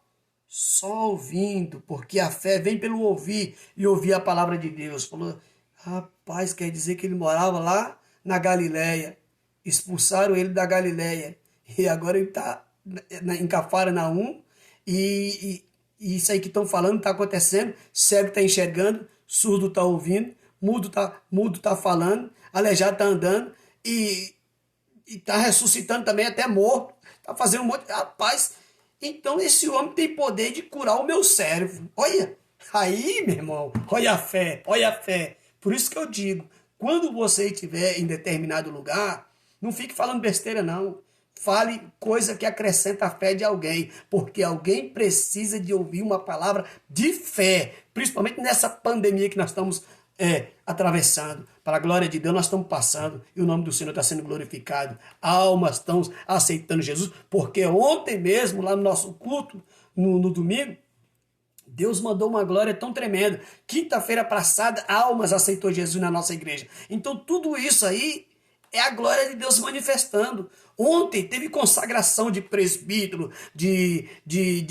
ouvindo, porque a fé vem pelo ouvir e ouvir a palavra de Deus. Falou, rapaz, quer dizer que ele morava lá na Galileia, expulsaram ele da Galileia e agora ele tá em Cafarnaum e isso aí que estão falando está acontecendo, cego está enxergando, surdo está ouvindo, mudo tá falando, aleijado está andando e está ressuscitando também até morto, está fazendo um monte de... Rapaz, então esse homem tem poder de curar o meu cérebro. Olha, aí, meu irmão, olha a fé, olha a fé. Por isso que eu digo, quando você estiver em determinado lugar, não fique falando besteira não. Fale coisa que acrescenta a fé de alguém, porque alguém precisa de ouvir uma palavra de fé, principalmente nessa pandemia que nós estamos atravessando. Para a glória de Deus nós estamos passando e o nome do Senhor está sendo glorificado. Almas estão aceitando Jesus, porque ontem mesmo, lá no nosso culto, no domingo, Deus mandou uma glória tão tremenda. Quinta-feira passada, almas aceitou Jesus na nossa igreja. Então tudo isso aí é a glória de Deus se manifestando. Ontem teve consagração de presbítero, de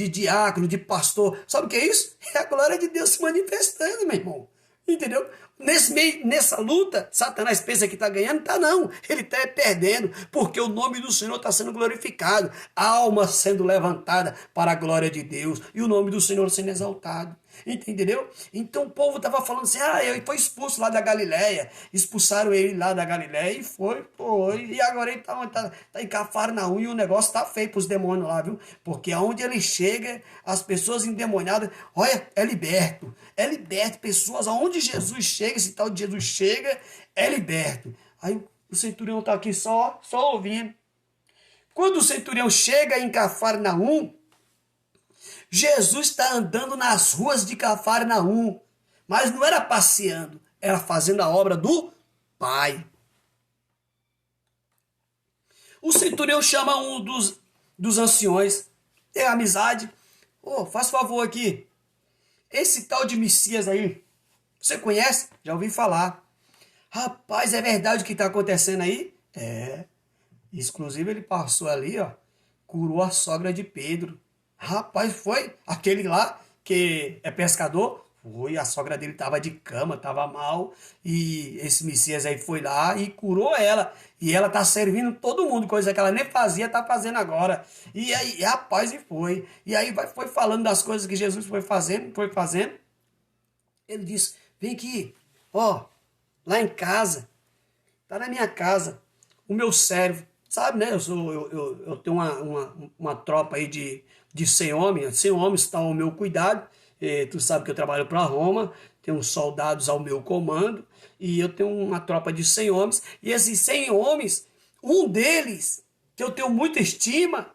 diácono, de pastor. Sabe o que é isso? É a glória de Deus se manifestando, meu irmão. Entendeu? Nessa luta, Satanás pensa que está ganhando, tá não. Ele está perdendo, porque o nome do Senhor está sendo glorificado. Alma sendo levantada para a glória de Deus e o nome do Senhor sendo exaltado. Entendeu? Então o povo estava falando assim, ele foi expulso lá da Galileia, expulsaram ele lá da Galileia e foi, e agora ele tá em Cafarnaum e o negócio tá feio para os demônios lá, viu? Porque aonde ele chega, as pessoas endemoniadas, olha, é liberto, pessoas, aonde Jesus chega, esse tal de Jesus chega, é liberto. Aí o centurião tá aqui só ouvindo. Quando o centurião chega em Cafarnaum, Jesus está andando nas ruas de Cafarnaum, mas não era passeando, era fazendo a obra do Pai. O centurião chama um dos anciões, tem amizade, faz favor aqui, esse tal de Messias aí, você conhece? Já ouvi falar. Rapaz, é verdade o que está acontecendo aí? É, inclusive ele passou ali, curou a sogra de Pedro. Rapaz, foi aquele lá que é pescador, foi, a sogra dele estava de cama, estava mal, e esse Messias aí foi lá e curou ela, e ela tá servindo todo mundo, coisa que ela nem fazia, tá fazendo agora, e aí, rapaz, e aí foi falando das coisas que Jesus foi fazendo, ele disse, vem aqui, lá em casa, tá na minha casa, o meu servo, sabe, né, eu tenho uma tropa aí de 100 homens estão ao meu cuidado. Tu sabe que eu trabalho para Roma, tenho soldados ao meu comando, e eu tenho uma tropa de 100 homens, e esses 100 homens, um deles, que eu tenho muita estima,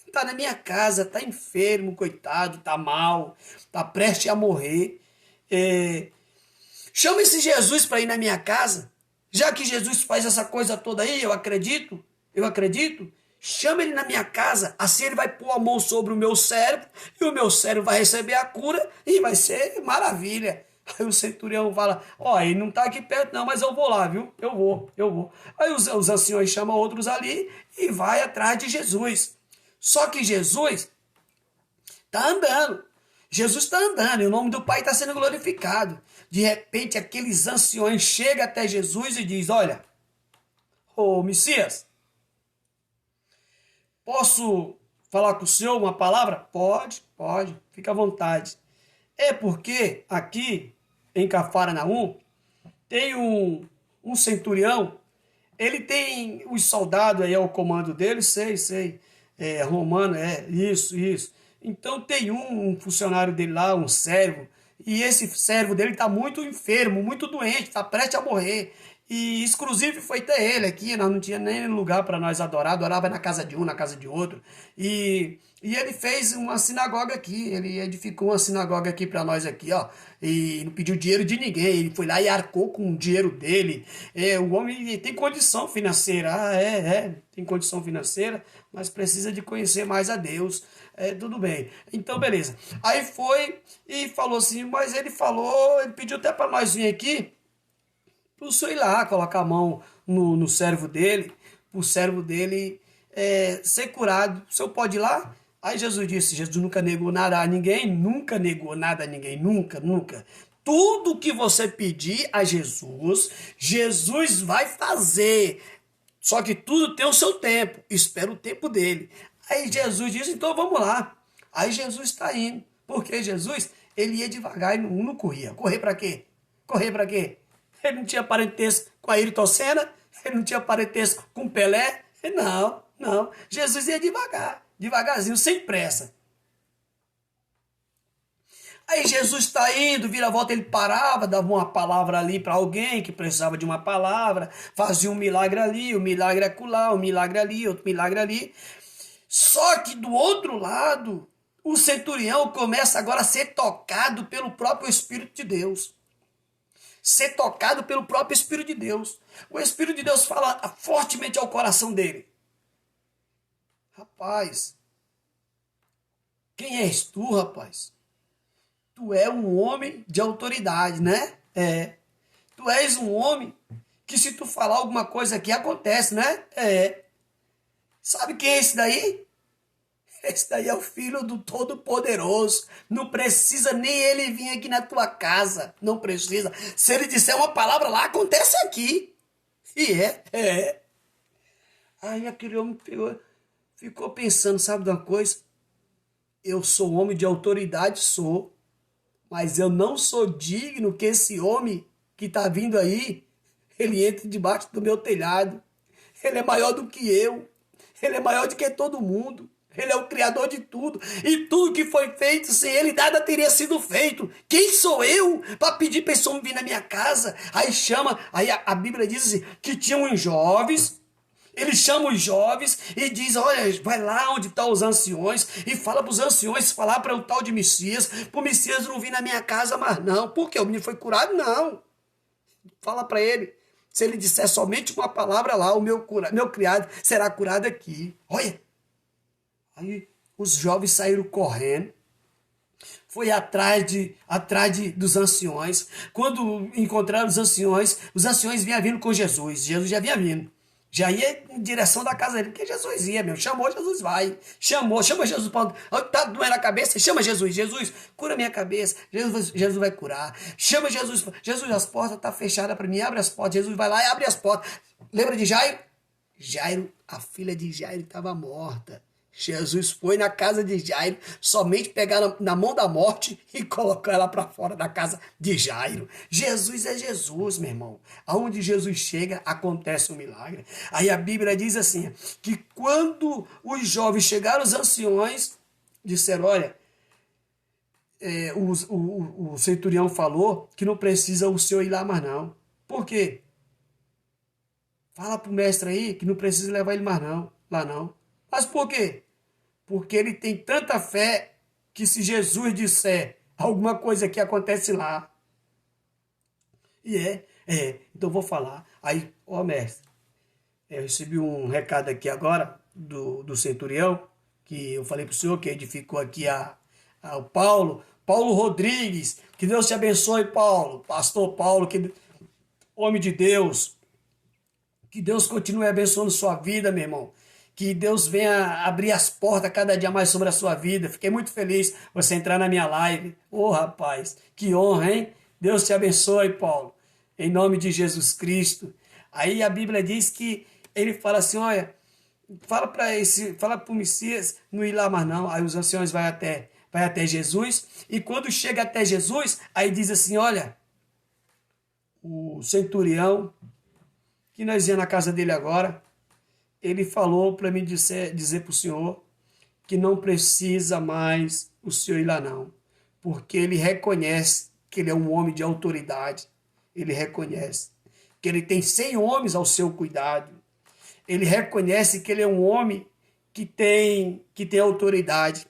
está na minha casa, está enfermo, coitado, está mal, está prestes a morrer. Chama esse Jesus para ir na minha casa, já que Jesus faz essa coisa toda aí, eu acredito, chama ele na minha casa, assim ele vai pôr a mão sobre o meu cérebro, e o meu cérebro vai receber a cura, e vai ser maravilha. Aí o centurião fala, ele não está aqui perto não, mas eu vou lá, viu? Eu vou. Aí os anciões chamam outros ali, e vai atrás de Jesus. Só que Jesus está andando, e o nome do Pai está sendo glorificado. De repente, aqueles anciões chegam até Jesus e dizem, olha, Messias, posso falar com o senhor uma palavra? Pode, fica à vontade. É porque aqui em Cafarnaum tem um centurião, ele tem os soldados aí ao comando dele, sei, romano, isso. Então tem um funcionário dele lá, um servo, e esse servo dele está muito enfermo, muito doente, está prestes a morrer. E exclusive foi até ele aqui, nós não tinha nem lugar para nós adorar, adorava na casa de um, na casa de outro. E ele fez uma sinagoga aqui, ele edificou uma sinagoga aqui para nós aqui, e não pediu dinheiro de ninguém, ele foi lá e arcou com o dinheiro dele. O homem tem condição financeira, tem condição financeira, mas precisa de conhecer mais a Deus. Tudo bem, então beleza. Aí foi e falou assim, mas ele pediu até para nós vir aqui, para o senhor ir lá, colocar a mão no servo dele, para o servo dele ser curado. O senhor pode ir lá? Aí Jesus disse, Jesus nunca negou nada a ninguém, nunca negou nada a ninguém, nunca, nunca. Tudo que você pedir a Jesus, Jesus vai fazer. Só que tudo tem o seu tempo, espera o tempo dele. Aí Jesus disse, então vamos lá. Aí Jesus está indo, porque Jesus, ele ia devagar e não corria. Correr para quê? Correr para quê? Ele não tinha parentesco com a Ayrton Senna, ele não tinha parentesco com Pelé. Não, não. Jesus ia devagar, devagarzinho, sem pressa. Aí Jesus está indo, vira a volta, ele parava, dava uma palavra ali para alguém que precisava de uma palavra, fazia um milagre ali, um milagre acolá, um milagre ali, outro milagre ali. Só que do outro lado, o centurião começa agora a ser tocado pelo próprio Espírito de Deus. Ser tocado pelo próprio Espírito de Deus. O Espírito de Deus fala fortemente ao coração dele. Rapaz, quem és tu, rapaz? Tu é um homem de autoridade, né? Tu és um homem que se tu falar alguma coisa aqui, acontece, né? Sabe quem é esse daí? Esse daí é o Filho do Todo-Poderoso. Não precisa nem ele vir aqui na tua casa. Não precisa. Se ele disser uma palavra lá, acontece aqui. E Aí aquele homem ficou pensando, sabe de uma coisa? Eu sou homem de autoridade, sou. Mas eu não sou digno que esse homem que está vindo aí, ele entre debaixo do meu telhado. Ele é maior do que eu. Ele é maior do que todo mundo. Ele é o Criador de tudo. E tudo que foi feito, sem ele, nada teria sido feito. Quem sou eu para pedir para esse homem vir na minha casa? Aí chama, aí a Bíblia diz assim, que tinham uns jovens. Ele chama os jovens e diz, olha, vai lá onde estão os anciões e fala para os anciões falar para o tal de Messias, para o Messias não vir na minha casa mais não. Por quê? O menino foi curado? Não. Fala para ele. Se ele disser somente uma palavra lá, o meu criado será curado aqui. Olha. Aí os jovens saíram correndo. Foi atrás dos anciões. Quando encontraram os anciões vinham vindo com Jesus. Jesus já vinha vindo. Já ia em direção da casa dele, porque Jesus ia, meu. Chamou, Jesus vai. Chama Jesus. Tá doendo a cabeça? Chama Jesus. Jesus, cura minha cabeça. Jesus vai curar. Chama Jesus. Jesus, as portas estão fechadas para mim. Abre as portas. Jesus vai lá e abre as portas. Lembra de Jairo? Jairo, a filha de Jairo estava morta. Jesus foi na casa de Jairo, somente pegar na mão da morte e colocar ela para fora da casa de Jairo. Jesus é Jesus, meu irmão. Aonde Jesus chega, acontece um milagre. Aí a Bíblia diz assim, que quando os jovens chegaram, os anciões disseram, olha, o centurião falou que não precisa o senhor ir lá mais não. Por quê? Fala pro mestre aí que não precisa levar ele mais não, lá não. Mas por quê? Porque ele tem tanta fé que se Jesus disser alguma coisa que acontece lá. E então vou falar. Aí, mestre, eu recebi um recado aqui agora do centurião, que eu falei para o senhor que edificou aqui o Paulo Rodrigues. Que Deus te abençoe, Paulo. Pastor Paulo, homem de Deus. Que Deus continue abençoando sua vida, meu irmão. Que Deus venha abrir as portas cada dia mais sobre a sua vida. Fiquei muito feliz você entrar na minha live. Rapaz, que honra, hein? Deus te abençoe, Paulo. Em nome de Jesus Cristo. Aí a Bíblia diz que ele fala assim, olha, fala para o Messias não ir lá mais não. Aí os anciões vai até Jesus. E quando chega até Jesus, aí diz assim, olha, o centurião, que nós ia na casa dele agora, ele falou para mim dizer para o senhor que não precisa mais o senhor ir lá não, porque ele reconhece que ele é um homem de autoridade, ele reconhece que ele tem 100 homens ao seu cuidado, ele reconhece que ele é um homem que tem autoridade.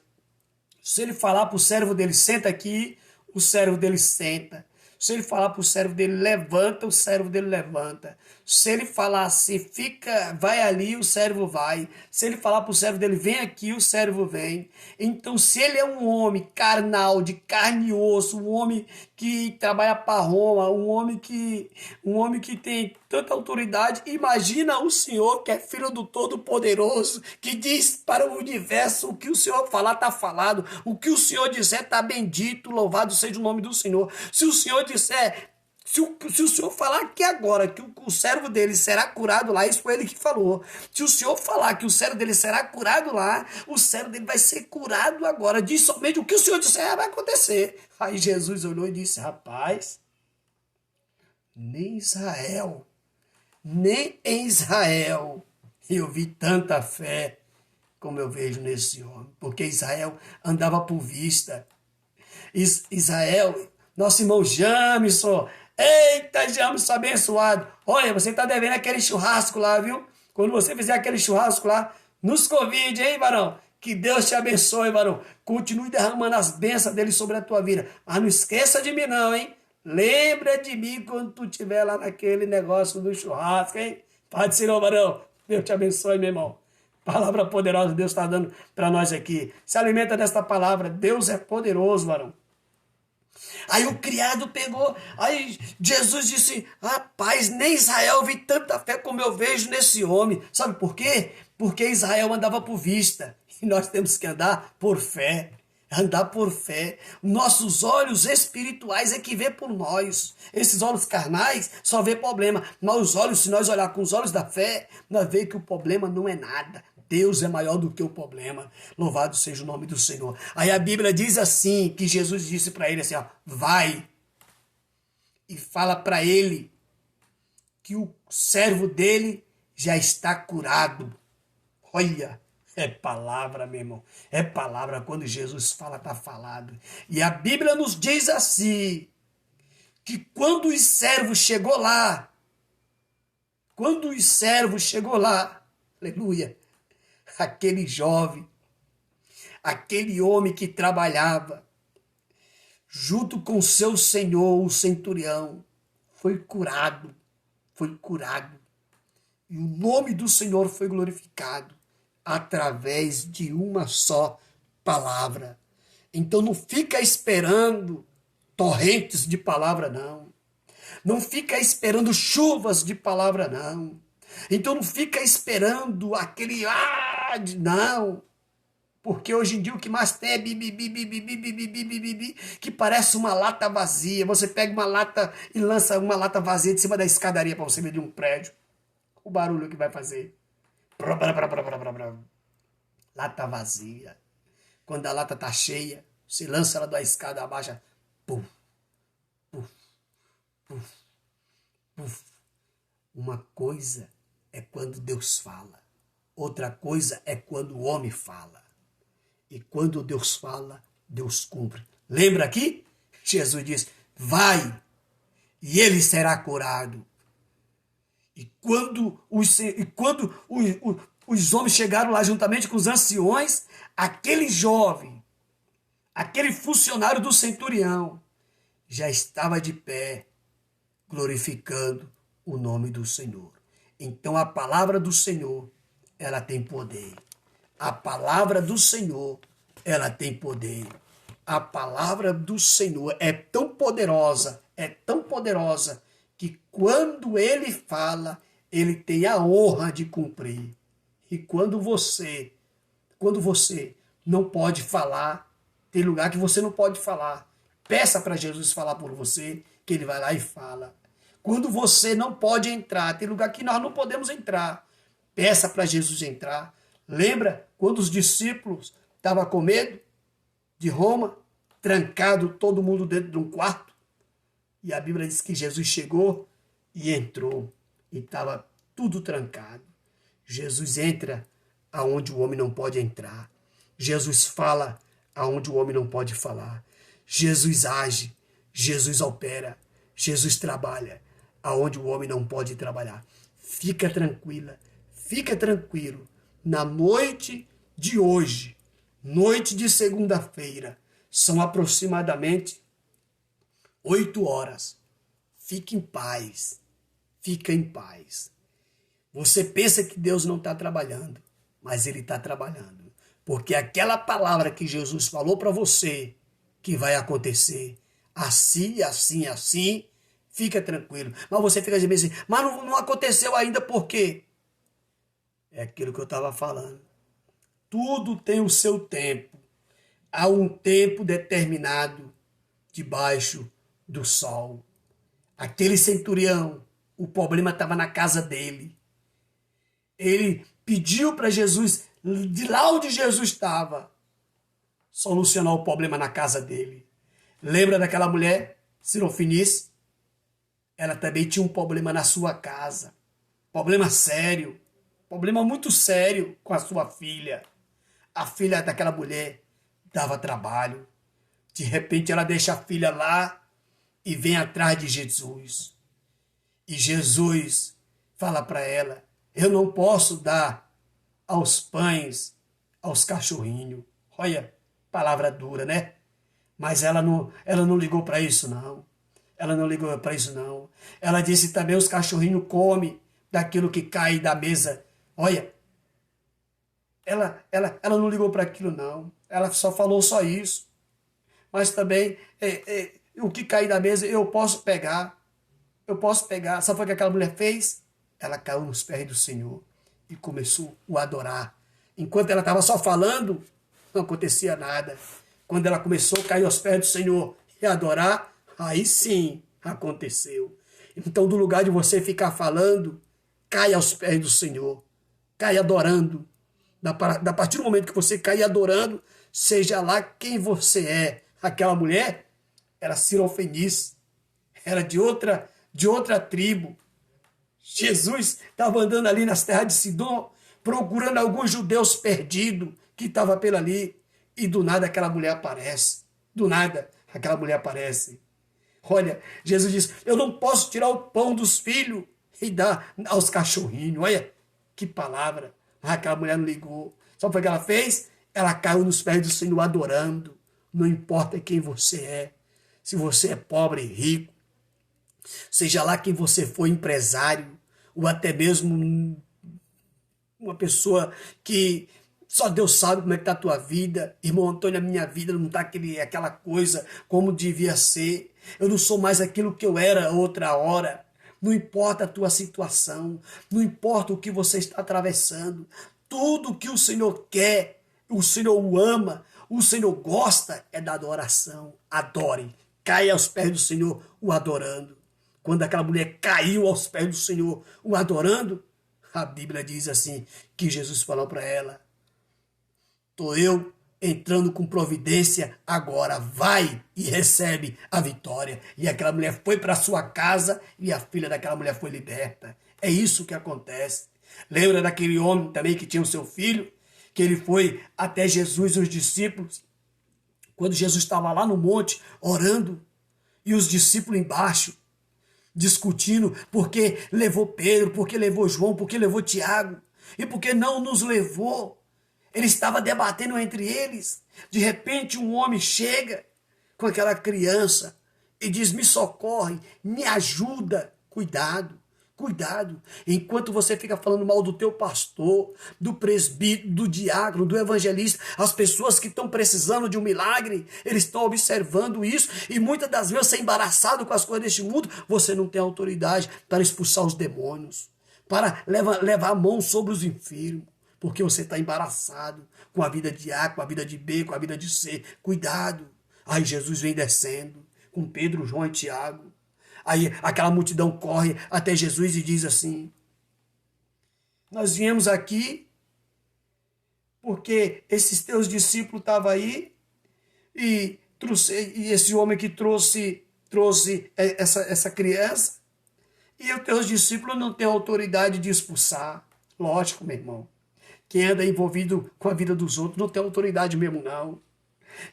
Se ele falar para o servo dele, senta aqui, o servo dele senta. Se ele falar para o servo dele, levanta, o servo dele levanta. Se ele falar assim, vai ali, o servo vai. Se ele falar para o servo dele, vem aqui, o servo vem. Então, se ele é um homem carnal, de carne e osso, um homem que trabalha para Roma, um homem que tem tanta autoridade. Imagina o Senhor, que é filho do Todo-Poderoso, que diz para o universo: o que o Senhor falar está falado, o que o Senhor disser está bendito, louvado seja o nome do Senhor. Se o Senhor disser, se o Senhor falar aqui agora que o servo dele será curado lá, isso foi ele que falou. Se o Senhor falar que o servo dele será curado lá, o servo dele vai ser curado agora. Diz somente o que o Senhor disser, vai acontecer. Aí Jesus olhou e disse: rapaz, nem em Israel eu vi tanta fé como eu vejo nesse homem. Porque Israel andava por vista. Israel, nosso irmão Jamison, eita, Jamison abençoado. Olha, você está devendo aquele churrasco lá, viu? Quando você fizer aquele churrasco lá, nos convide, hein, varão? Que Deus te abençoe, varão. Continue derramando as bênçãos dele sobre a tua vida. Mas não esqueça de mim não, hein? Lembra de mim quando tu estiver lá naquele negócio do churrasco, hein? Pai do Senhor, varão. Deus te abençoe, meu irmão. Palavra poderosa Deus está dando para nós aqui. Se alimenta desta palavra. Deus é poderoso, varão. Aí o criado pegou, aí Jesus disse: rapaz, nem Israel vi tanta fé como eu vejo nesse homem. Sabe por quê? Porque Israel andava por vista. E nós temos que andar por fé. Andar por fé. Nossos olhos espirituais é que vê por nós. Esses olhos carnais só vê problema. Mas os olhos, se nós olhar com os olhos da fé, nós vemos que o problema não é nada. Deus é maior do que o problema. Louvado seja o nome do Senhor. Aí a Bíblia diz assim, que Jesus disse para ele assim, ó: vai e fala para ele que o servo dele já está curado. Olha, é palavra, meu irmão. É palavra. Quando Jesus fala, está falado. E a Bíblia nos diz assim, que quando o servo chegou lá, aleluia, aquele jovem, aquele homem que trabalhava junto com seu senhor, o centurião, foi curado. E o nome do Senhor foi glorificado através de uma só palavra. Então não fica esperando torrentes de palavra, não. Não fica esperando chuvas de palavra, não. Então não fica esperando aquele não. Porque hoje em dia o que mais tem é que parece uma lata vazia. Você pega uma lata e lança uma lata vazia de cima da escadaria para você ver de um prédio. O barulho que vai fazer. Lata vazia. Quando a lata está cheia, você lança ela da escada abaixo. Puf, puf, puf, puf. Uma coisa é quando Deus fala. Outra coisa é quando o homem fala. E quando Deus fala, Deus cumpre. Lembra aqui? Jesus diz: vai, e ele será curado. E quando os homens chegaram lá juntamente com os anciões, aquele jovem, aquele funcionário do centurião, já estava de pé, glorificando o nome do Senhor. Então a palavra do Senhor, ela tem poder. A palavra do Senhor, ela tem poder. A palavra do Senhor é tão poderosa, que quando ele fala, ele tem a honra de cumprir. E quando você não pode falar, tem lugar que você não pode falar, peça para Jesus falar por você, que ele vai lá e fala. Quando você não pode entrar, tem lugar que nós não podemos entrar, peça para Jesus entrar. Lembra quando os discípulos estavam com medo de Roma, trancado todo mundo dentro de um quarto? E a Bíblia diz que Jesus chegou e entrou, e estava tudo trancado. Jesus entra aonde o homem não pode entrar. Jesus fala aonde o homem não pode falar. Jesus age, Jesus opera, Jesus trabalha aonde o homem não pode trabalhar. Fica tranquila, fica tranquilo. Na noite de hoje, noite de segunda-feira, são aproximadamente 8 horas. Fique em paz, fica em paz. Você pensa que Deus não está trabalhando, mas Ele está trabalhando. Porque aquela palavra que Jesus falou para você que vai acontecer, assim, assim, assim, fica tranquilo. Mas você fica dizendo assim, mas não aconteceu ainda por quê? É aquilo que eu estava falando. Tudo tem o seu tempo. Há um tempo determinado debaixo do sol. Aquele centurião, o problema estava na casa dele. Ele pediu para Jesus, de lá onde Jesus estava, solucionar o problema na casa dele. Lembra daquela mulher, Sirofinice? Ela também tinha um problema na sua casa. Problema sério. Problema muito sério com a sua filha. A filha daquela mulher dava trabalho. De repente ela deixa a filha lá e vem atrás de Jesus. E Jesus fala para ela, eu não posso dar aos pães, aos cachorrinhos. Olha, palavra dura, né? Mas ela não ligou para isso, não. Ela não ligou para isso, não. Ela disse também, os cachorrinhos comem daquilo que cai da mesa. Olha, ela não ligou para aquilo, não. Ela só falou só isso. Mas também, o que cair da mesa, eu posso pegar. Eu posso pegar. Sabe o que aquela mulher fez? Ela caiu nos pés do Senhor e começou a adorar. Enquanto ela estava só falando, não acontecia nada. Quando ela começou a cair aos pés do Senhor e adorar, aí sim aconteceu. Então, do lugar de você ficar falando, cai aos pés do Senhor. Cai adorando. Da partir do momento que você cair adorando, seja lá quem você é. Aquela mulher era Sirofenice, era de outra tribo. Jesus estava andando ali nas terras de Sidom, procurando alguns judeus perdidos que estavam pela ali. E do nada aquela mulher aparece. Do nada aquela mulher aparece. Olha, Jesus diz, eu não posso tirar o pão dos filhos e dar aos cachorrinhos. Olha, que palavra. Mas aquela mulher não ligou. Sabe o que ela fez? Ela caiu nos pés do Senhor adorando. Não importa quem você é. Se você é pobre, rico, seja lá quem você for, empresário, ou até mesmo uma pessoa que só Deus sabe como é que está a tua vida. Irmão Antônio, a minha vida não está aquela coisa como devia ser. Eu não sou mais aquilo que eu era outra hora. Não importa a tua situação, não importa o que você está atravessando. Tudo que o Senhor quer, o Senhor o ama, o Senhor gosta é da adoração. Adore, caia aos pés do Senhor o adorando. Quando aquela mulher caiu aos pés do Senhor o adorando, a Bíblia diz assim, que Jesus falou para ela, estou eu entrando com providência, agora vai e recebe a vitória. E aquela mulher foi para sua casa e a filha daquela mulher foi liberta. É isso que acontece. Lembra daquele homem também que tinha o seu filho? Que ele foi até Jesus e os discípulos, quando Jesus estava lá no monte orando, e os discípulos embaixo, discutindo porque levou Pedro, porque levou João, porque levou Tiago, e porque não nos levou. Ele estava debatendo entre eles. De repente um homem chega com aquela criança e diz, me socorre, me ajuda. Cuidado. Cuidado, enquanto você fica falando mal do teu pastor, do presbítero, do diácono, do evangelista, as pessoas que estão precisando de um milagre, eles estão observando isso e muitas das vezes você é embaraçado com as coisas deste mundo, você não tem autoridade para expulsar os demônios, para levar a mão sobre os enfermos, porque você está embaraçado com a vida de A, com a vida de B, com a vida de C. Cuidado. Aí Jesus vem descendo com Pedro, João e Tiago. Aí aquela multidão corre até Jesus e diz assim, nós viemos aqui porque esses teus discípulos estavam aí e esse homem que trouxe essa criança e os teus discípulos não têm autoridade de expulsar. Lógico, meu irmão. Quem anda envolvido com a vida dos outros não tem autoridade mesmo, não.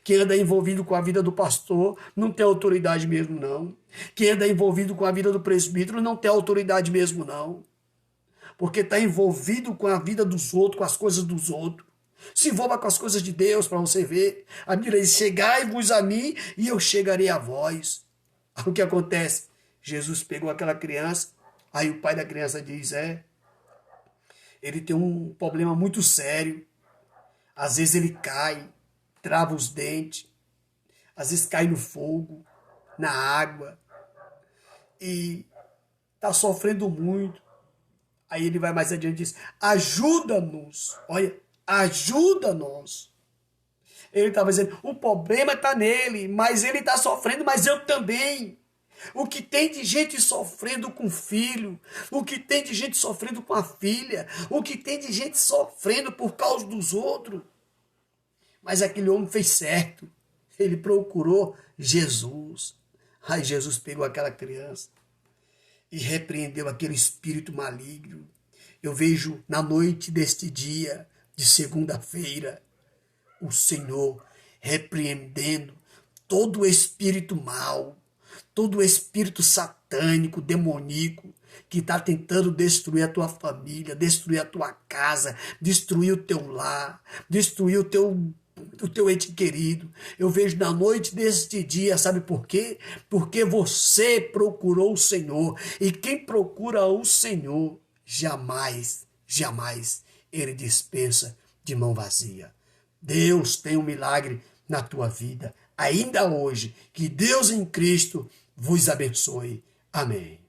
Quem anda envolvido com a vida do pastor não tem autoridade mesmo, não. Quem anda envolvido com a vida do presbítero não tem autoridade mesmo, não. Porque está envolvido com a vida dos outros, com as coisas dos outros. Se envolva com as coisas de Deus para você ver. A Bíblia diz, chegai-vos a mim e eu chegarei a vós. Aí o que acontece? Jesus pegou aquela criança, aí o pai da criança diz, ele tem um problema muito sério. Às vezes ele cai, trava os dentes, às vezes cai no fogo, na água e está sofrendo muito. Aí ele vai mais adiante e diz, ajuda-nos. Olha, ajuda-nos. Ele estava dizendo, o problema está nele, mas ele está sofrendo, mas eu também. O que tem de gente sofrendo com o filho, o que tem de gente sofrendo com a filha, o que tem de gente sofrendo por causa dos outros. Mas aquele homem fez certo. Ele procurou Jesus. Aí Jesus pegou aquela criança e repreendeu aquele espírito maligno. Eu vejo na noite deste dia, de segunda-feira, o Senhor repreendendo todo o espírito mau, todo o espírito satânico, demoníaco, que está tentando destruir a tua família, destruir a tua casa, destruir o teu lar, destruir o teu ente querido. Eu vejo na noite deste dia, sabe por quê? Porque você procurou o Senhor, e quem procura o Senhor, jamais, jamais, ele dispensa de mão vazia. Deus tem um milagre na tua vida, ainda hoje. Que Deus em Cristo vos abençoe. Amém.